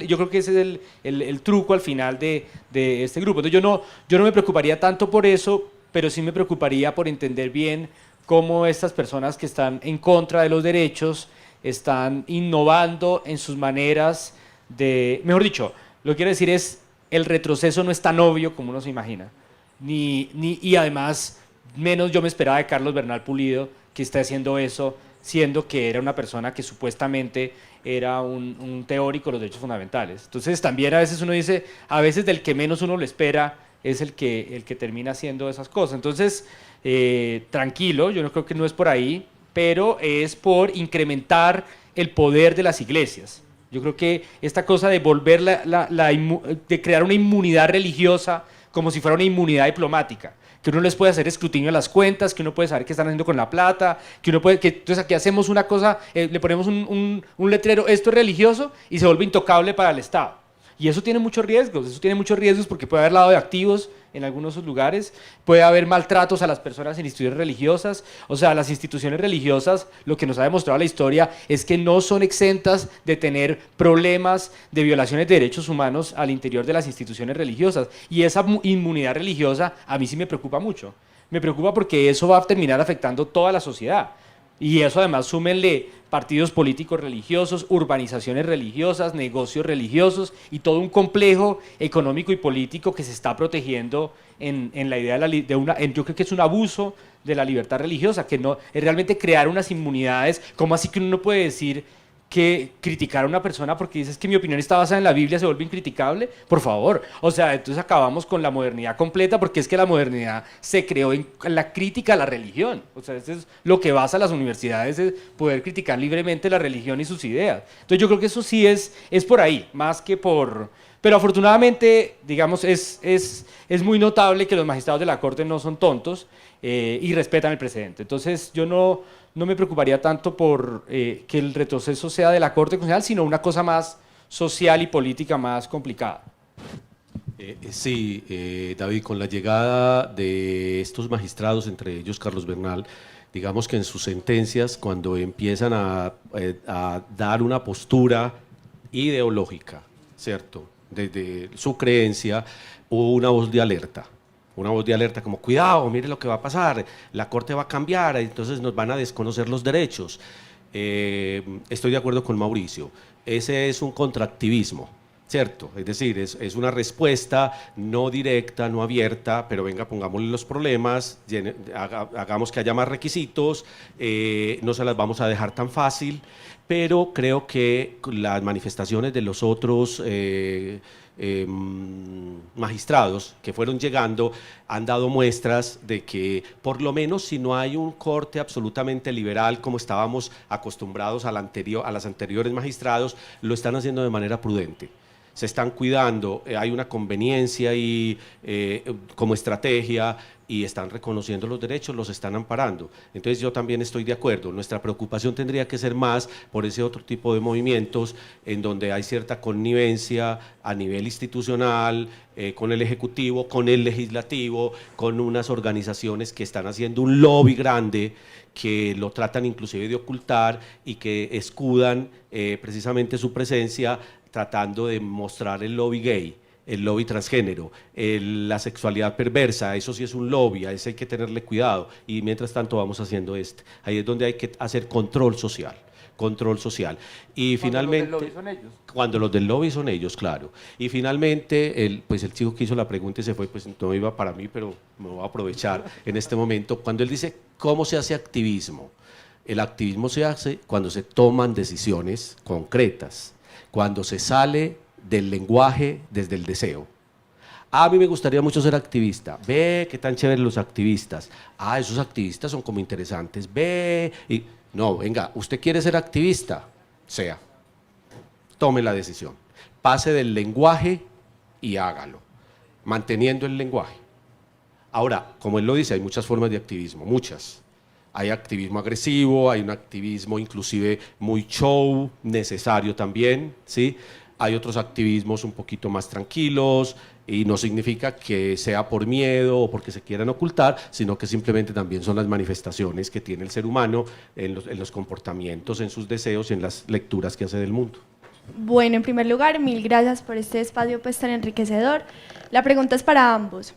Yo creo que ese es el truco al final de este grupo. Entonces yo no me preocuparía tanto por eso, pero sí me preocuparía por entender bien cómo estas personas que están en contra de los derechos están innovando en sus maneras de, mejor dicho, lo que quiero decir es, el retroceso no es tan obvio como uno se imagina, y además, menos yo me esperaba de Carlos Bernal Pulido, que esté haciendo eso, siendo que era una persona que supuestamente era un teórico de los derechos fundamentales. Entonces también a veces uno dice, a veces del que menos uno lo espera es el que termina haciendo esas cosas. Entonces, tranquilo, yo no creo que no es por ahí, pero es por incrementar el poder de las iglesias. Yo creo que esta cosa de volver de crear una inmunidad religiosa como si fuera una inmunidad diplomática, que uno les puede hacer escrutinio a las cuentas, que uno puede saber qué están haciendo con la plata, entonces aquí hacemos una cosa, le ponemos un letrero, esto es religioso, y se vuelve intocable para el Estado. Y eso tiene muchos riesgos porque puede haber lavado de activos en algunos lugares, puede haber maltratos a las personas en instituciones religiosas, o sea, las instituciones religiosas, lo que nos ha demostrado la historia es que no son exentas de tener problemas de violaciones de derechos humanos al interior de las instituciones religiosas, y esa inmunidad religiosa a mí sí me preocupa mucho, me preocupa porque eso va a terminar afectando toda la sociedad. Y eso además súmenle partidos políticos religiosos, urbanizaciones religiosas, negocios religiosos y todo un complejo económico y político que se está protegiendo en la idea yo creo que es un abuso de la libertad religiosa, que no es realmente crear unas inmunidades. ¿Cómo así que uno no puede decir que criticar a una persona porque dices que mi opinión está basada en la Biblia se vuelve incriticable? Por favor, o sea, entonces acabamos con la modernidad completa, porque es que la modernidad se creó en la crítica a la religión, o sea, eso es lo que basa las universidades, es poder criticar libremente la religión y sus ideas. Entonces yo creo que eso sí es por ahí, más que por... Pero afortunadamente, digamos, es muy notable que los magistrados de la Corte no son tontos y respetan el precedente. Entonces yo no me preocuparía tanto por que el retroceso sea de la Corte Constitucional, sino una cosa más social y política más complicada. Sí, David, con la llegada de estos magistrados, entre ellos Carlos Bernal, digamos que en sus sentencias, cuando empiezan a dar una postura ideológica, ¿cierto?, desde su creencia, hubo una voz de alerta. Una voz de alerta como, cuidado, mire lo que va a pasar, la Corte va a cambiar, entonces nos van a desconocer los derechos. Estoy de acuerdo con Mauricio, ese es un contraactivismo, ¿cierto? Es decir, es una respuesta no directa, no abierta, pero venga, pongámosle los problemas, hagamos que haya más requisitos, no se las vamos a dejar tan fácil, pero creo que las manifestaciones de los otros magistrados que fueron llegando han dado muestras de que por lo menos si no hay un corte absolutamente liberal como estábamos acostumbrados a las anteriores magistrados, lo están haciendo de manera prudente. Se están cuidando, hay una conveniencia ahí como estrategia y están reconociendo los derechos, los están amparando. Entonces yo también estoy de acuerdo, nuestra preocupación tendría que ser más por ese otro tipo de movimientos en donde hay cierta connivencia a nivel institucional, con el Ejecutivo, con el Legislativo, con unas organizaciones que están haciendo un lobby grande, que lo tratan inclusive de ocultar y que escudan precisamente su presencia tratando de mostrar el lobby gay, el lobby transgénero, la sexualidad perversa. Eso sí es un lobby, a ese hay que tenerle cuidado, y mientras tanto vamos haciendo ahí es donde hay que hacer control social. Y finalmente, los del lobby son ellos. Cuando los del lobby son ellos, claro. Y finalmente, el chico que hizo la pregunta y se fue, pues no iba para mí, pero me voy a aprovechar en este momento, cuando él dice, ¿cómo se hace activismo? El activismo se hace cuando se toman decisiones concretas, cuando se sale del lenguaje desde el deseo. A mí me gustaría mucho ser activista. Ve, qué tan chéveres los activistas. Esos activistas son como interesantes. Ve. No, venga, usted quiere ser activista, tome la decisión. Pase del lenguaje y hágalo, manteniendo el lenguaje. Ahora, como él lo dice, hay muchas formas de activismo, muchas. Hay activismo agresivo, hay un activismo inclusive muy show, necesario también, ¿sí? Hay otros activismos un poquito más tranquilos y no significa que sea por miedo o porque se quieran ocultar, sino que simplemente también son las manifestaciones que tiene el ser humano en los comportamientos, en sus deseos y en las lecturas que hace del mundo. Bueno, en primer lugar, mil gracias por este espacio pues tan enriquecedor. La pregunta es para ambos.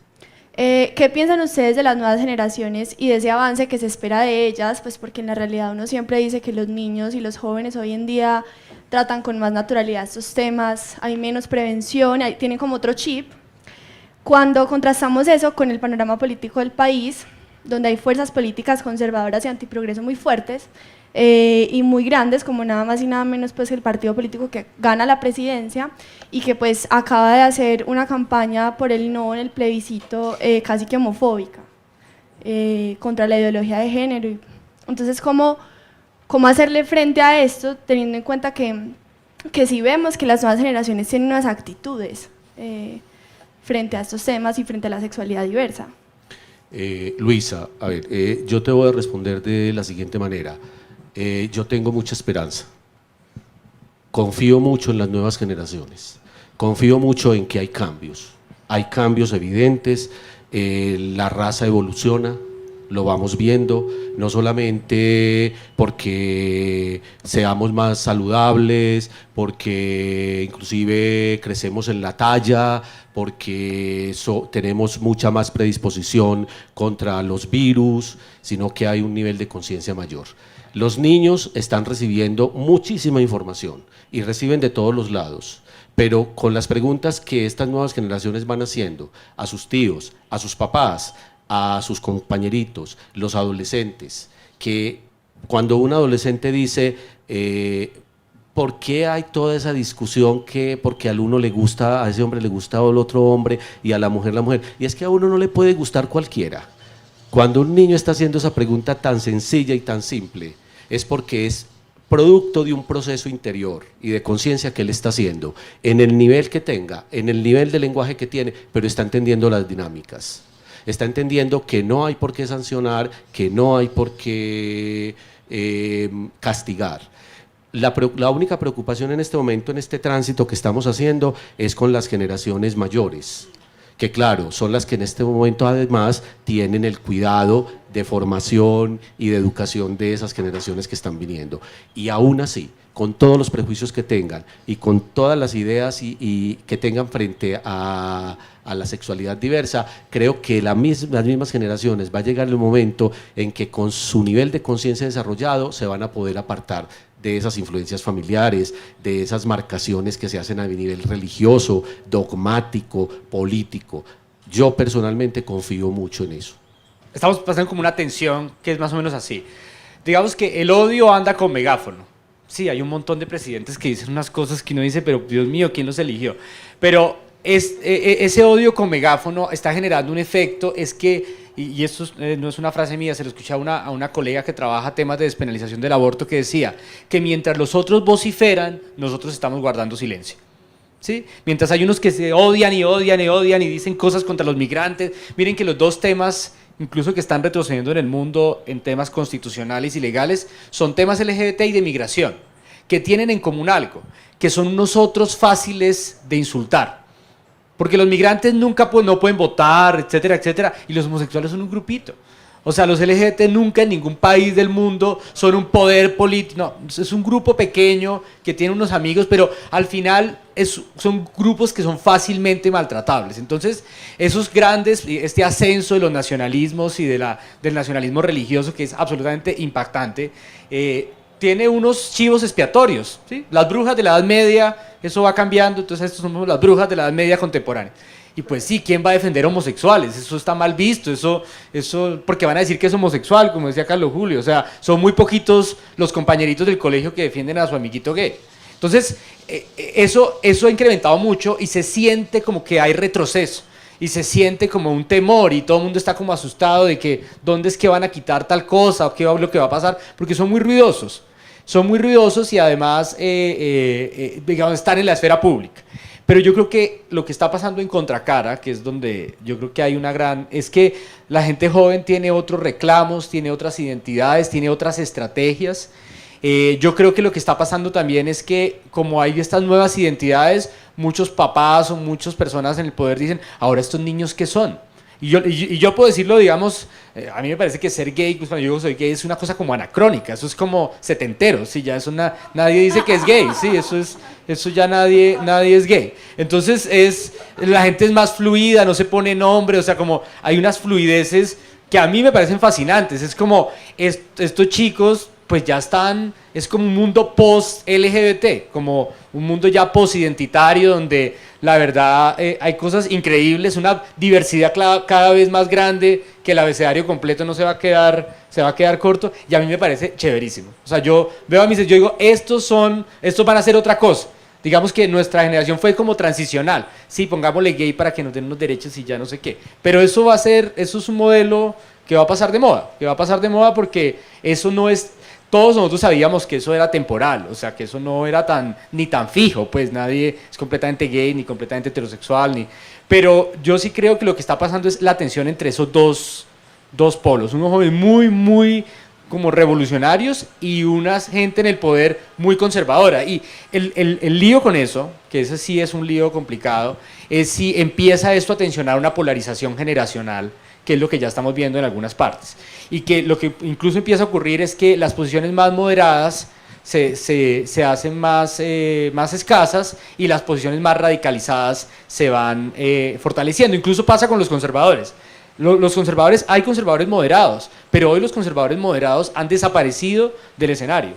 ¿Qué piensan ustedes de las nuevas generaciones y de ese avance que se espera de ellas? Pues porque en la realidad uno siempre dice que los niños y los jóvenes hoy en día tratan con más naturalidad estos temas, hay menos prevención, tienen como otro chip. Cuando contrastamos eso con el panorama político del país, donde hay fuerzas políticas conservadoras y antiprogreso muy fuertes y muy grandes, como nada más y nada menos pues el partido político que gana la presidencia y que pues acaba de hacer una campaña por el no en el plebiscito casi que homofóbica contra la ideología de género. Entonces, ¿cómo hacerle frente a esto, teniendo en cuenta que si vemos que las nuevas generaciones tienen unas actitudes frente a estos temas y frente a la sexualidad diversa? Luisa, a ver, yo te voy a responder de la siguiente manera. Yo tengo mucha esperanza, confío mucho en las nuevas generaciones. confío mucho en que hay cambios evidentes, la raza evoluciona, lo vamos viendo, no solamente porque seamos más saludables, porque inclusive crecemos en la talla, porque tenemos mucha más predisposición contra los virus, sino que hay un nivel de conciencia mayor. Los niños están recibiendo muchísima información y reciben de todos los lados, pero con las preguntas que estas nuevas generaciones van haciendo a sus tíos, a sus papás, a sus compañeritos, los adolescentes, que cuando un adolescente dice ¿por qué hay toda esa discusión que porque al uno le gusta, a ese hombre le gusta al otro hombre y a la mujer la mujer? Y es que a uno no le puede gustar cualquiera. Cuando un niño está haciendo esa pregunta tan sencilla y tan simple, es porque es producto de un proceso interior y de conciencia que él está haciendo, en el nivel que tenga, en el nivel de lenguaje que tiene, pero está entendiendo las dinámicas. Está entendiendo que no hay por qué sancionar, que no hay por qué castigar. La única preocupación en este momento, en este tránsito que estamos haciendo, es con las generaciones mayores, que claro, son las que en este momento además tienen el cuidado de formación y de educación de esas generaciones que están viniendo. Y aún así, con todos los prejuicios que tengan y con todas las ideas y que tengan frente a la sexualidad diversa, creo que las mismas generaciones va a llegar el momento en que con su nivel de conciencia desarrollado se van a poder apartar de esas influencias familiares, de esas marcaciones que se hacen a nivel religioso, dogmático, político. Yo personalmente confío mucho en eso. Estamos pasando como una tensión que es más o menos así. Digamos que el odio anda con megáfono. Sí, hay un montón de presidentes que dicen unas cosas que uno dice, pero Dios mío, ¿quién los eligió? Pero ese odio con megáfono está generando un efecto, es que, y esto no es una frase mía, se lo escuché a una colega que trabaja temas de despenalización del aborto, que decía que mientras los otros vociferan, nosotros estamos guardando silencio. ¿Sí? Mientras hay unos que se odian y odian y odian y dicen cosas contra los migrantes, miren que los dos temas, incluso que están retrocediendo en el mundo en temas constitucionales y legales, son temas LGBT y de migración, que tienen en común algo, que son unos otros fáciles de insultar. Porque los migrantes nunca no pueden votar, etcétera, etcétera, y los homosexuales son un grupito. O sea, los LGBT nunca en ningún país del mundo son un poder político, no, es un grupo pequeño que tiene unos amigos, pero al final son grupos que son fácilmente maltratables. Entonces, esos grandes, este ascenso de los nacionalismos y del nacionalismo religioso, que es absolutamente impactante, tiene unos chivos expiatorios, ¿sí? Las brujas de la Edad Media, eso va cambiando, entonces estos somos las brujas de la Edad Media contemporánea. Y pues sí, ¿quién va a defender homosexuales? Eso está mal visto, eso porque van a decir que es homosexual, como decía Carlos Julio, o sea, son muy poquitos los compañeritos del colegio que defienden a su amiguito gay. Entonces, eso ha incrementado mucho y se siente como que hay retroceso. Y se siente como un temor y todo el mundo está como asustado de que dónde es que van a quitar tal cosa o qué es lo que va a pasar, porque son muy ruidosos. Son muy ruidosos y además, digamos, están en la esfera pública. Pero yo creo que lo que está pasando en Contracara, que es donde yo creo que hay una gran... es que la gente joven tiene otros reclamos, tiene otras identidades, tiene otras estrategias. Yo creo que lo que está pasando también es que como hay estas nuevas identidades, muchos papás o muchas personas en el poder dicen, ahora estos niños ¿qué son? Y yo puedo decirlo, digamos, a mí me parece que ser gay, pues cuando yo digo soy gay, es una cosa como anacrónica, eso es como setentero, ¿sí? Ya eso nadie dice que es gay, ¿sí? Eso ya nadie es gay. Entonces la gente es más fluida, no se pone nombre, o sea, como hay unas fluideces que a mí me parecen fascinantes, es como estos chicos pues ya están, es como un mundo post-LGBT, como un mundo ya post-identitario donde la verdad hay cosas increíbles, una diversidad cada vez más grande que el abecedario completo no se va a quedar corto y a mí me parece chéverísimo. O sea, yo veo a mis, yo digo, estos van a ser otra cosa. Digamos que nuestra generación fue como transicional. Sí, pongámosle gay para que nos den los derechos y ya no sé qué. Pero eso es un modelo que va a pasar de moda, porque eso no es... Todos nosotros sabíamos que eso era temporal, o sea, que eso no era ni tan fijo, pues nadie es completamente gay, ni completamente heterosexual, pero yo sí creo que lo que está pasando es la tensión entre esos dos polos. Unos jóvenes muy, muy como revolucionarios y una gente en el poder muy conservadora. Y el lío con eso, que ese sí es un lío complicado, es si empieza esto a tensionar una polarización generacional, que es lo que ya estamos viendo en algunas partes. Y que lo que incluso empieza a ocurrir es que las posiciones más moderadas se hacen más escasas y las posiciones más radicalizadas se van fortaleciendo. Incluso pasa con los conservadores. Los conservadores, hay conservadores moderados, pero hoy los conservadores moderados han desaparecido del escenario.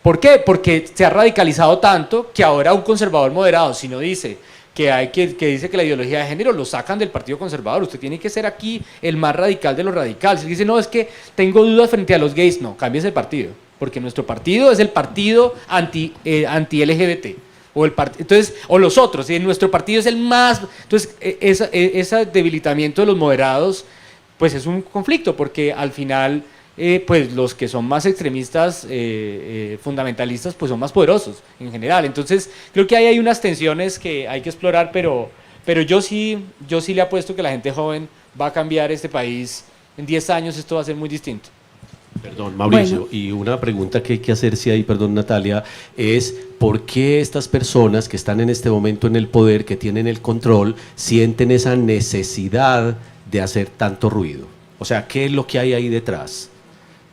¿Por qué? Porque se ha radicalizado tanto que ahora un conservador moderado, si no dice que dice que la ideología de género, lo sacan del Partido Conservador. Usted tiene que ser aquí el más radical de los radicales. Si dice, no, es que tengo dudas frente a los gays, no, cámbiese el partido, porque nuestro partido es el partido anti-LGBT. Entonces, o los otros, y nuestro partido es el más. Entonces, ese debilitamiento de los moderados, pues es un conflicto, porque al final, pues los que son más extremistas, fundamentalistas, pues son más poderosos en general. Entonces, creo que ahí hay unas tensiones que hay que explorar, pero yo sí le apuesto que la gente joven va a cambiar este país. En 10 años esto va a ser muy distinto. Perdón, Mauricio, Bueno. y una pregunta que hay que hacerse ahí, perdón, Natalia, es ¿por qué estas personas que están en este momento en el poder, que tienen el control, sienten esa necesidad de hacer tanto ruido? O sea, ¿qué es lo que hay ahí detrás?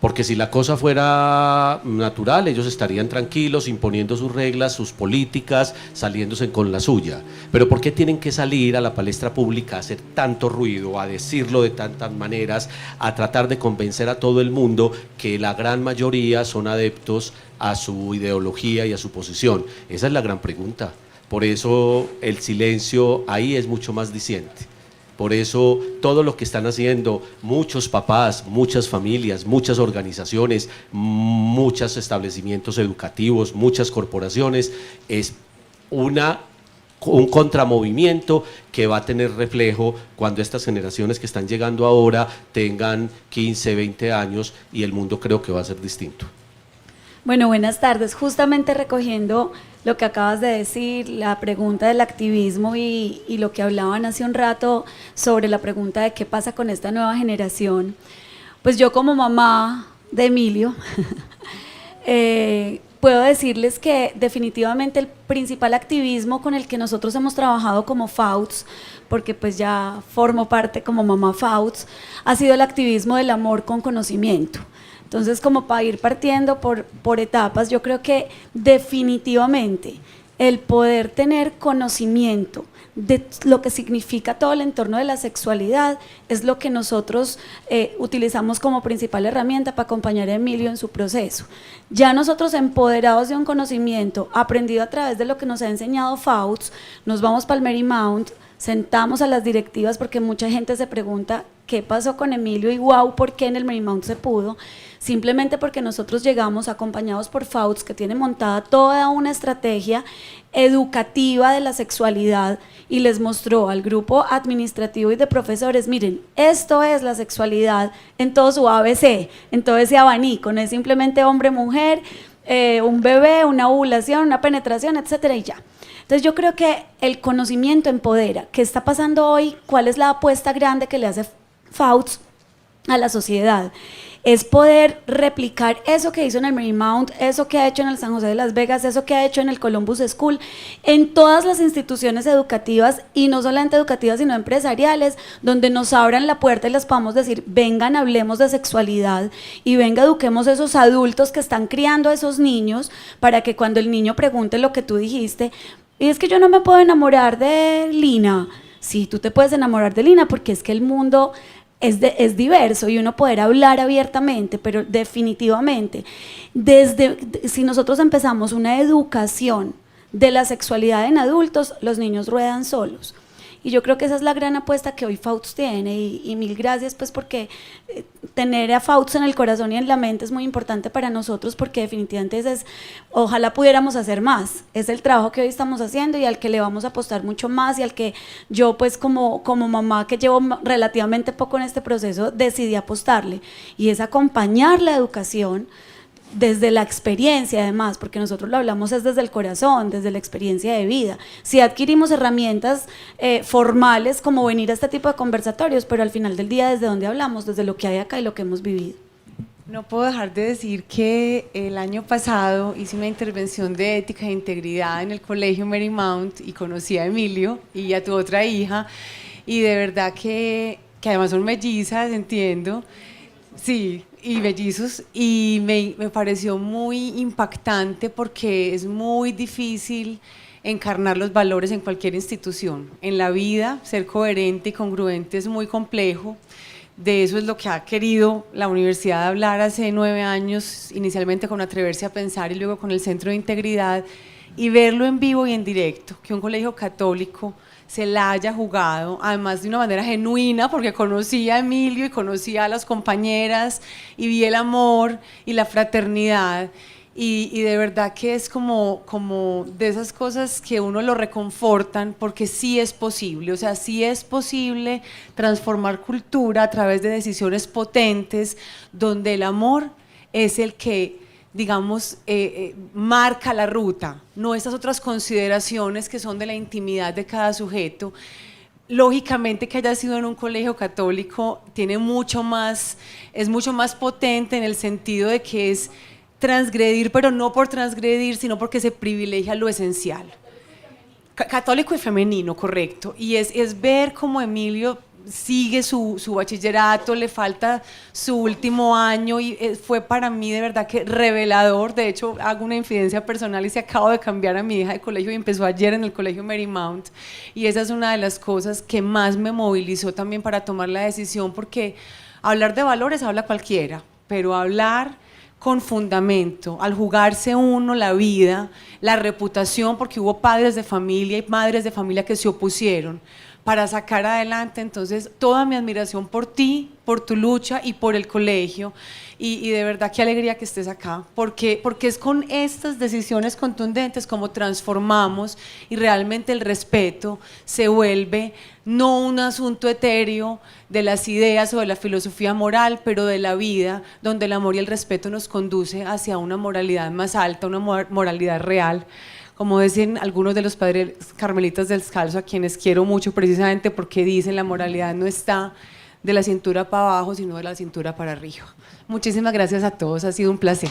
Porque si la cosa fuera natural, ellos estarían tranquilos, imponiendo sus reglas, sus políticas, saliéndose con la suya. Pero ¿por qué tienen que salir a la palestra pública a hacer tanto ruido, a decirlo de tantas maneras, a tratar de convencer a todo el mundo que la gran mayoría son adeptos a su ideología y a su posición? Esa es la gran pregunta. Por eso el silencio ahí es mucho más diciente. Por eso todo lo que están haciendo muchos papás, muchas familias, muchas organizaciones, muchos establecimientos educativos, muchas corporaciones, es un contramovimiento que va a tener reflejo cuando estas generaciones que están llegando ahora tengan 15, 20 años, y el mundo creo que va a ser distinto. Bueno, buenas tardes. Justamente recogiendo lo que acabas de decir, la pregunta del activismo y lo que hablaban hace un rato sobre la pregunta de qué pasa con esta nueva generación, pues yo como mamá de Emilio puedo decirles que definitivamente el principal activismo con el que nosotros hemos trabajado como FAUTS, porque pues ya formo parte como mamá FAUTS, ha sido el activismo del amor con conocimiento. Entonces, como para ir partiendo por etapas, yo creo que definitivamente el poder tener conocimiento de lo que significa todo el entorno de la sexualidad es lo que nosotros utilizamos como principal herramienta para acompañar a Emilio en su proceso. Ya nosotros, empoderados de un conocimiento aprendido a través de lo que nos ha enseñado FAUTS, nos vamos para el Marymount, sentamos a las directivas, porque mucha gente se pregunta qué pasó con Emilio y wow, ¿por qué en el Marymount se pudo? Simplemente porque nosotros llegamos acompañados por FAUTS, que tiene montada toda una estrategia educativa de la sexualidad, y les mostró al grupo administrativo y de profesores, miren, esto es la sexualidad en todo su ABC, en todo ese abanico, no es simplemente hombre-mujer, un bebé, una ovulación, una penetración, etcétera, y ya. Entonces yo creo que el conocimiento empodera. ¿Qué está pasando hoy? ¿Cuál es la apuesta grande que le hace FAUTS a la sociedad? Es poder replicar eso que hizo en el Marymount, eso que ha hecho en el San José de Las Vegas, eso que ha hecho en el Columbus School, en todas las instituciones educativas, y no solamente educativas, sino empresariales, donde nos abran la puerta y les podamos decir, vengan, hablemos de sexualidad, y venga, eduquemos a esos adultos que están criando a esos niños, para que cuando el niño pregunte lo que tú dijiste, y es que yo no me puedo enamorar de Lina. Sí, tú te puedes enamorar de Lina, porque es que el mundo es diverso y uno poder hablar abiertamente, pero definitivamente, si nosotros empezamos una educación de la sexualidad en adultos, los niños ruedan solos. Y yo creo que esa es la gran apuesta que hoy FAUTS tiene, y mil gracias pues, porque tener a FAUTS en el corazón y en la mente es muy importante para nosotros, porque definitivamente ojalá pudiéramos hacer más. Es el trabajo que hoy estamos haciendo y al que le vamos a apostar mucho más, y al que yo pues como mamá, que llevo relativamente poco en este proceso, decidí apostarle, y es acompañar la educación desde la experiencia, además, porque nosotros lo hablamos es desde el corazón, desde la experiencia de vida. Sí adquirimos herramientas formales como venir a este tipo de conversatorios, pero al final del día, ¿desde dónde hablamos? Desde lo que hay acá y lo que hemos vivido. No puedo dejar de decir que el año pasado hice una intervención de ética e integridad en el colegio Marymount y conocí a Emilio y a tu otra hija, y de verdad que además son mellizas, entiendo, sí, y mellizos, y me pareció muy impactante porque es muy difícil encarnar los valores en cualquier institución. En la vida, ser coherente y congruente es muy complejo. De eso es lo que ha querido la universidad hablar hace 9 años, inicialmente con Atreverse a Pensar y luego con el Centro de Integridad, y verlo en vivo y en directo, que un colegio católico se la haya jugado, además de una manera genuina, porque conocí a Emilio y conocí a las compañeras y vi el amor y la fraternidad. Y de verdad que es como de esas cosas que uno lo reconfortan, porque sí es posible, o sea, sí es posible transformar cultura a través de decisiones potentes, donde el amor es el que, digamos, marca la ruta, no estas otras consideraciones que son de la intimidad de cada sujeto. Lógicamente que haya sido en un colegio católico tiene mucho más, es mucho más potente en el sentido de que es transgredir, pero no por transgredir, sino porque se privilegia lo esencial. Católico y femenino, correcto. Y es ver cómo Emilio sigue su bachillerato, le falta su último año, y fue para mí de verdad que revelador. De hecho, hago una infidencia personal y se acabo de cambiar a mi hija de colegio y empezó ayer en el colegio Marymount. Y esa es una de las cosas que más me movilizó también para tomar la decisión, porque hablar de valores habla cualquiera, pero hablar con fundamento, al jugarse uno la vida, la reputación, porque hubo padres de familia y madres de familia que se opusieron para sacar adelante. Entonces, toda mi admiración por ti, por tu lucha y por el colegio, y de verdad qué alegría que estés acá, porque es con estas decisiones contundentes como transformamos, y realmente el respeto se vuelve no un asunto etéreo de las ideas o de la filosofía moral, pero de la vida, donde el amor y el respeto nos conduce hacia una moralidad más alta, una moralidad real. Como dicen algunos de los padres carmelitas descalzos, a quienes quiero mucho, precisamente porque dicen la moralidad no está de la cintura para abajo, sino de la cintura para arriba. Muchísimas gracias a todos, ha sido un placer.